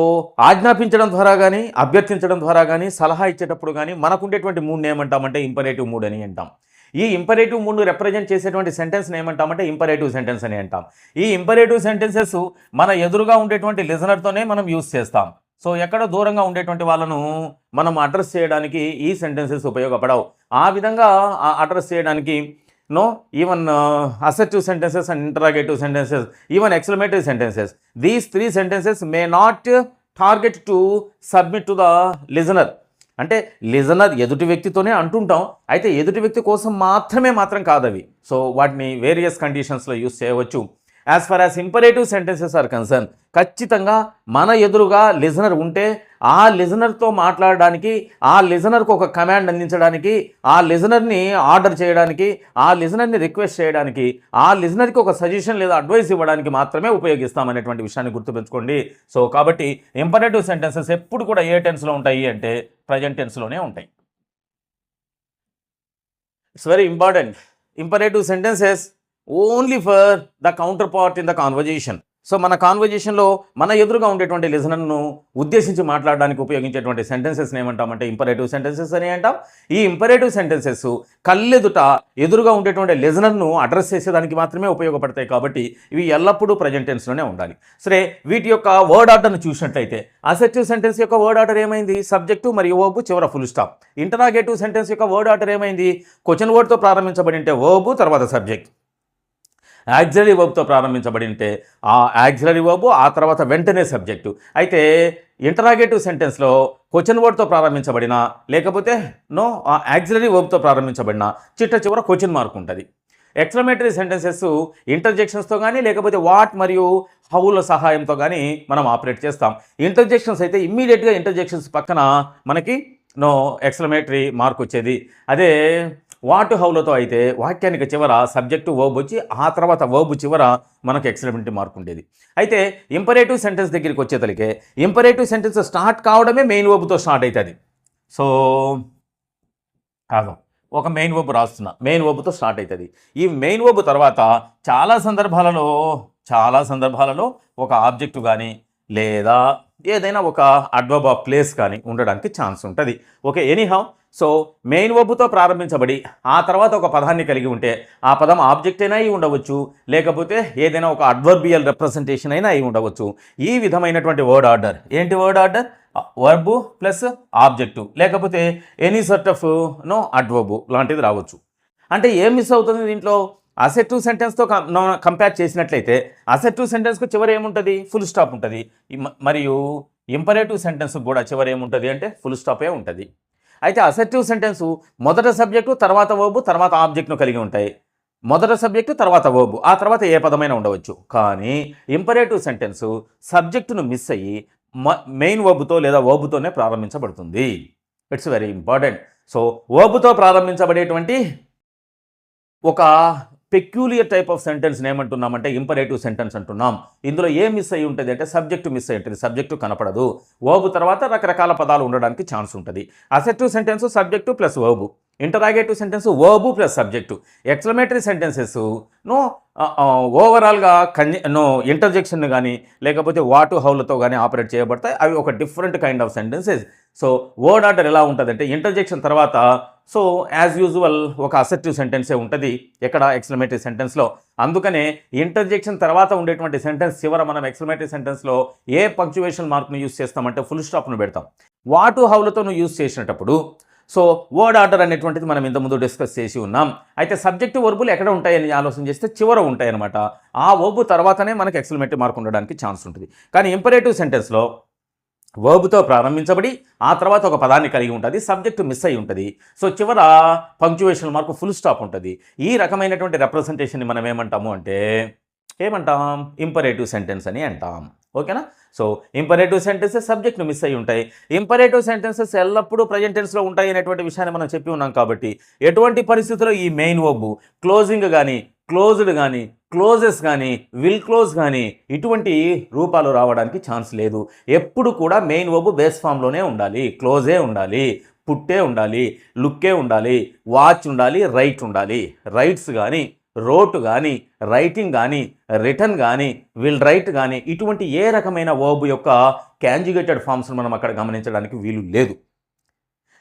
ఆజ్ఞాపించడం ద్వారా కానీ, అభ్యర్థించడం ద్వారా కానీ, సలహా ఇచ్చేటప్పుడు కానీ మనకు ఉండేటువంటి మూడ్ని ఏమంటామంటే ఇంపరేటివ్ మూడ్ అని అంటాం. ఈ ఇంపరేటివ్ మూడ్ను రిప్రజెంట్ చేసేటువంటి సెంటెన్స్ని ఏమంటామంటే ఇంపరేటివ్ సెంటెన్స్ అని అంటాం. ఈ ఇంపరేటివ్ సెంటెన్సెస్ మన ఎదురుగా ఉండేటువంటి లిజనర్తోనే మనం యూజ్ చేస్తాం. సో ఎక్కడ దూరంగా ఉండేటువంటి వాళ్ళను మనం అడ్రస్ చేయడానికి ఈ సెంటెన్సెస్ ఉపయోగపడవు. ఆ విధంగా అడ్రస్ చేయడానికి even assertive sentences and interrogative sentences, even exclamatory sentences, these three sentences may not target to submit to the listener. అంటే లిజనర్ ఎదుటి వ్యక్తితోనే అంటుంటాం, అయితే ఎదుటి వ్యక్తి కోసం మాత్రం కాదవి. సో వాటిని వేరియస్ కండిషన్స్లో యూజ్ చేయవచ్చు. As far as imperative sentences are concern, ఖచ్చితంగా మన ఎదురుగా లిజనర్ ఉంటే ఆ లిజనర్తో మాట్లాడడానికి, ఆ లిజనర్కు ఒక కమాండ్ అందించడానికి, ఆ లిజనర్ని ఆర్డర్ చేయడానికి, ఆ లిజనర్ని రిక్వెస్ట్ చేయడానికి, ఆ లిజనర్కి ఒక సజెషన్ లేదా అడ్వైస్ ఇవ్వడానికి మాత్రమే ఉపయోగిస్తామనేటువంటి విషయాన్ని గుర్తుపెట్టుకోండి. సో కాబట్టి ఇంపరేటివ్ సెంటెన్సెస్ ఎప్పుడు కూడా ఏ టెన్స్లో ఉంటాయి అంటే ప్రజెంట్ టెన్స్లోనే ఉంటాయి. It's very important. Imperative sentences only for the counter part in the conversation. So మన కాన్వర్జేషన్లో మన ఎదురుగా ఉండేటువంటి లిజనర్ను ఉద్దేశించి మాట్లాడడానికి ఉపయోగించేటువంటి సెంటెన్సెస్ని ఏమంటామంటే ఇంపరేటివ్ సెంటెన్సెస్ అని అంటాం. ఈ ఇంపరేటివ్ సెంటెన్సెస్ కళ్ళెదుట ఎదురుగా ఉండేటువంటి లిజనర్ను అడ్రస్ చేసేదానికి మాత్రమే ఉపయోగపడతాయి. కాబట్టి ఇవి ఎల్లప్పుడూ ప్రజెంట్ టెన్స్లోనే ఉండాలి. సరే, వీటి యొక్క వర్డ్ ఆర్డర్ను చూసినట్లయితే అసెర్టివ్ సెంటెన్స్ యొక్క వర్డ్ ఆర్డర్ ఏమైంది? సబ్జెక్టు మరియు వర్బ్ చివర ఫుల్ స్టాప్. ఇంటరాగేటివ్ సెంటెన్స్ యొక్క వర్డ్ ఆర్డర్ ఏమైంది? క్వశ్చన్ వర్డ్తో ప్రారంభించబడి ఉంటే వర్బ్ తర్వాత సబ్జెక్ట్, యాక్సిలరీ వర్బ్తో ప్రారంభించబడి ఉంటే ఆ యాక్సిలరీ వర్బ్ ఆ తర్వాత వెంటనే సబ్జెక్టు. అయితే ఇంటరాగేటివ్ సెంటెన్స్లో క్వశ్చన్ వర్డ్తో ప్రారంభించబడిన లేకపోతే ఆ యాక్సిలరీ వర్బ్తో ప్రారంభించబడిన చివర క్వశ్చన్ మార్క్ ఉంటుంది. ఎక్స్క్లమేటరీ సెంటెన్సెస్ ఇంటర్జెక్షన్స్తో కానీ లేకపోతే వాట్ మరియు హౌల సహాయంతో కానీ మనం ఆపరేట్ చేస్తాం. ఇంటర్జెక్షన్స్ అయితే ఇమ్మీడియట్గా ఇంటర్జెక్షన్స్ పక్కన మనకి ఎక్స్క్లమేటరీ మార్క్ వచ్చేది. అదే వాట్ హౌలతో అయితే వాక్యానికి చివర సబ్జెక్టు వర్బ్ వచ్చి ఆ తర్వాత వర్బ్ చివర మనకు ఎక్స్క్లమేటరీ మార్క్ ఉండేది. అయితే ఇంపరేటివ్ సెంటెన్స్ దగ్గరికి వచ్చేతలికే ఇంపరేటివ్ సెంటెన్స్ స్టార్ట్ కావడమే మెయిన్ వర్బ్తో స్టార్ట్ అవుతుంది. సో ఒక మెయిన్ వర్బ్ రాస్తున్నా, మెయిన్ వర్బ్తో స్టార్ట్ అవుతుంది. ఈ మెయిన్ వర్బ్ తర్వాత చాలా సందర్భాలలో ఒక ఆబ్జెక్టు కానీ లేదా ఏదైనా ఒక అడ్వర్బ్ ఆఫ్ ప్లేస్ కానీ ఉండడానికి ఛాన్స్ ఉంటుంది. ఓకే, ఎనీహౌ సో మెయిన్ వర్బ్తో ప్రారంభించబడి ఆ తర్వాత ఒక పదాన్ని కలిగి ఉంటే ఆ పదం ఆబ్జెక్ట్ అయినా అయి ఉండవచ్చు, లేకపోతే ఏదైనా ఒక అడ్వర్బియల్ రిప్రజెంటేషన్ అయినా అయి ఉండవచ్చు. ఈ విధమైనటువంటి వర్డ్ ఆర్డర్ ఏంటి? Word order verb plus object లేకపోతే ఎనీ సార్ట్ ఆఫ్ అడ్వర్బ్ లాంటిది రావచ్చు. అంటే ఏం మిస్ అవుతుంది దీంట్లో? అసెర్టివ్ సెంటెన్స్తో కంపేర్ చేసినట్లయితే అసెర్టివ్ సెంటెన్స్కు చివరి ఏముంటుంది? ఫుల్ స్టాప్ ఉంటుంది. మరియు ఇంపరేటివ్ సెంటెన్స్కి కూడా చివరి ఏముంటుంది అంటే ఫుల్ స్టాపే ఉంటుంది. అయితే అసెర్టివ్ సెంటెన్స్ మొదట సబ్జెక్టు తర్వాత వర్బ్ తర్వాత ఆబ్జెక్ట్ను కలిగి ఉంటాయి. మొదట సబ్జెక్టు తర్వాత వర్బ్ ఆ తర్వాత ఏ పదమైనా ఉండవచ్చు. కానీ ఇంపరేటివ్ సెంటెన్స్ సబ్జెక్టును మిస్ అయ్యి మెయిన్ వర్బ్తో లేదా వర్బ్తోనే ప్రారంభించబడుతుంది. It's very important. సో వర్బ్తో ప్రారంభించబడేటువంటి ఒక పెక్యూలియర్ టైప్ ఆఫ్ సెంటెన్స్ ఏమంటున్నామంటే ఇంపరేటివ్ సెంటెన్స్ అంటున్నాం. ఇందులో ఏం మిస్ అయ్యి ఉంటుంది అంటే సబ్జెక్టు మిస్ అయ్యి ఉంటుంది. సబ్జెక్టు కనపడదు. వర్బ్ తర్వాత రకరకాల పదాలు ఉండడానికి ఛాన్స్ ఉంటుంది. Assertive sentence subject plus verb, interrogative sentence verb plus subject, exclamatory sentences ఓవరాల్గా ఇంటర్జెక్షన్ కానీ లేకపోతే వాటు హౌలతో కానీ ఆపరేట్ చేయబడతాయి. అవి ఒక different kind of sentences. So word order ఎలా ఉంటుందంటే ఇంటర్జెక్షన్ తర్వాత సో యాజ్ యూజువల్ ఒక అసెర్టివ్ సెంటెన్సే ఉంటుంది ఎక్కడ? ఎక్స్క్లమేటరీ సెంటెన్స్లో. అందుకనే ఇంటర్జెక్షన్ తర్వాత ఉండేటువంటి సెంటెన్స్ చివర మనం ఎక్స్క్లమేటరీ సెంటెన్స్లో ఏ పంక్చువేషన్ మార్క్ను యూస్ చేస్తామంటే ఫుల్ స్టాప్ను పెడతాం. వాటు హౌలతో యూస్ చేసినప్పుడు సో వర్డ్ ఆర్డర్ అనేటువంటిది మనం ఇంతకుముందు డిస్కస్ చేసి ఉన్నాం. అయితే సబ్జెక్టు వర్బులు ఎక్కడ ఉంటాయని ఆలోచన చేస్తే చివర ఉంటాయి అనమాట. ఆ వర్బ్ తర్వాతనే మనకి ఎక్స్క్లమేటరీ మార్క్ ఉండడానికి ఛాన్స్ ఉంటుంది. కానీ ఇంపరేటివ్ సెంటెన్స్లో వర్బ్తో ప్రారంభించబడి ఆ తర్వాత ఒక పదాన్ని కలిగి ఉంటుంది. సబ్జెక్టు మిస్ అయి ఉంటుంది. సో చివర పంక్చువేషన్ మార్క్ ఫుల్ స్టాప్ ఉంటుంది. ఈ రకమైనటువంటి రిప్రజెంటేషన్ని మనం ఏమంటాము అంటే ఇంపరేటివ్ సెంటెన్స్ అని అంటాం. ఓకేనా? సో ఇంపరేటివ్ సెంటెన్సెస్ సబ్జెక్ట్ను మిస్ అయ్యి ఉంటాయి. ఇంపరేటివ్ సెంటెన్సెస్ ఎల్లప్పుడూ ప్రజెంట్ టెన్స్లో ఉంటాయి అనేటువంటి విషయాన్ని మనం చెప్పి ఉన్నాం. కాబట్టి ఎటువంటి పరిస్థితుల్లో ఈ మెయిన్ వర్బ్ క్లోజింగ్ కానీ క్లోజ్డ్ కానీ క్లోజెస్ కానీ విల్ క్లోజ్ కానీ ఇటువంటి రూపాలు రావడానికి ఛాన్స్ లేదు. ఎప్పుడు కూడా మెయిన్ వర్బ్ బేస్ ఫామ్లోనే ఉండాలి. క్లోజే ఉండాలి, పుట్టే ఉండాలి, లుక్కే ఉండాలి, వాచ్ ఉండాలి, రైట్ ఉండాలి. రైట్స్ కానీ రోట్ కానీ రైటింగ్ కానీ రిటర్న్ కానీ విల్ రైట్ కానీ ఇటువంటి ఏ రకమైన వర్బ్ యొక్క కాంజుగేటెడ్ ఫామ్స్ను మనం అక్కడ గమనించడానికి వీలు లేదు.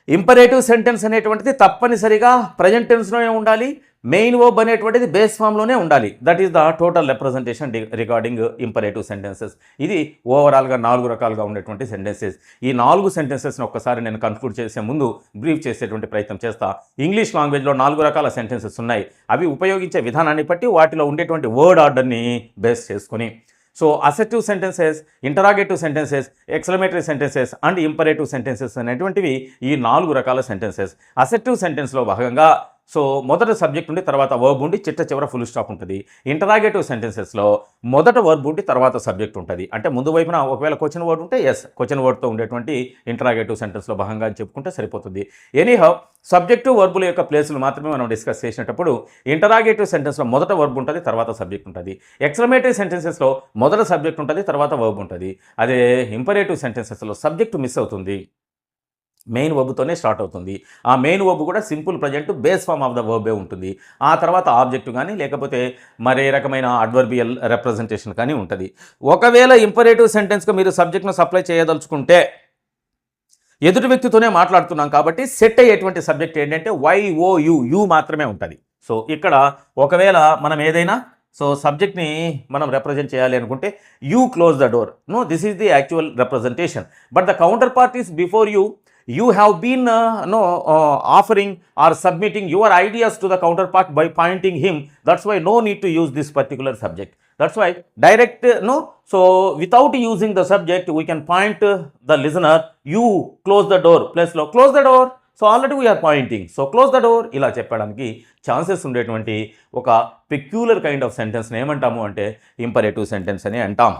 ఇంపరేటివ్ సెంటెన్స్ అనేటువంటిది తప్పనిసరిగా ప్రజెంట్ టెన్స్లోనే ఉండాలి. మెయిన్ వర్బ్ అనేటువంటిది బేస్ ఫామ్లోనే ఉండాలి. That is the total representation regarding imperative sentences. ఇది ఓవరాల్గా 4 రకాలుగా ఉండేటువంటి సెంటెన్సెస్. ఈ 4 సెంటెన్సెస్ని ఒక్కసారి నేను కన్క్లూడ్ చేసే ముందు బ్రీఫ్ చేసేటువంటి ప్రయత్నం చేస్తా. ఇంగ్లీష్ లాంగ్వేజ్లో 4 రకాల సెంటెన్సెస్ ఉన్నాయి. అవి ఉపయోగించే విధానాన్ని బట్టి వాటిలో ఉండేటువంటి వర్డ్ ఆర్డర్ని బేస్ చేసుకుని so assertive sentences, interrogative sentences, exclamatory sentences and imperative sentences అనేటువంటివి ఈ 4 రకాల సెంటెన్సెస్. అసెర్టివ్ సెంటెన్స్లో భాగంగా సో మొదట సబ్జెక్ట్ ఉండి తర్వాత వర్బ్ ఉండి చివర ఫుల్ స్టాప్ ఉంటుంది. ఇంటరాగేటివ్ సెంటెన్సెస్లో మొదట వర్బ్ ఉండి తర్వాత సబ్జెక్ట్ ఉంటుంది. అంటే ముందు వైపున ఒకవేళ క్వశ్చన్ వర్డ్ ఉంటే క్వశ్చన్ వర్డ్తో ఉండేటువంటి ఇంటరాగేటివ్ సెంటెన్స్లో భాగంగా అని చెప్పుకుంటే సరిపోతుంది. ఎనీహౌ సబ్జెక్టు వర్బుల యొక్క ప్లేసులు మాత్రమే మనం డిస్కస్ చేసినప్పుడు ఇంటరాగేటివ్ సెంటెన్స్లో మొదట వర్బ్ ఉంటుంది తర్వాత సబ్జెక్ట్ ఉంటుంది. ఎక్స్క్లమేటరీ సెంటెన్సెస్లో మొదట సబ్జెక్ట్ ఉంటుంది తర్వాత వర్బ్ ఉంటుంది. అదే ఇంపరేటివ్ సెంటెన్సెస్లో సబ్జెక్టు మిస్ అవుతుంది. మెయిన్ వర్బ్తోనే స్టార్ట్ అవుతుంది. ఆ మెయిన్ వర్బ్ కూడా simple present base form of the వర్బే ఉంటుంది. ఆ తర్వాత ఆబ్జెక్ట్ కానీ లేకపోతే మరే రకమైన అడ్వర్బియల్ రిప్రజెంటేషన్ కానీ ఉంటుంది. ఒకవేళ ఇంపరేటివ్ సెంటెన్స్గా మీరు సబ్జెక్ట్ను సప్లై చేయదలుచుకుంటే ఎదుటి వ్యక్తితోనే మాట్లాడుతున్నాం కాబట్టి సెట్ అయ్యేటువంటి సబ్జెక్ట్ ఏంటంటే యు మాత్రమే ఉంటుంది. సో ఇక్కడ ఒకవేళ మనం ఏదైనా సబ్జెక్ట్ని మనం రిప్రజెంట్ చేయాలి అనుకుంటే you close the door. No, this is the actual representation. But the counter part is before you have been offering or submitting your ideas to the counterpart by pointing him. That's why no need to use this particular subject. That's why direct so without using the subject we can point the listener, you close the door, plus close the door. So already we are pointing, so close the door. ఇలా చెప్పడానికి chances ఉండేటువంటి ఒక peculiar kind of సెంటెన్స్ని ఏమంటాము అంటే imperative sentence అని అంటాం.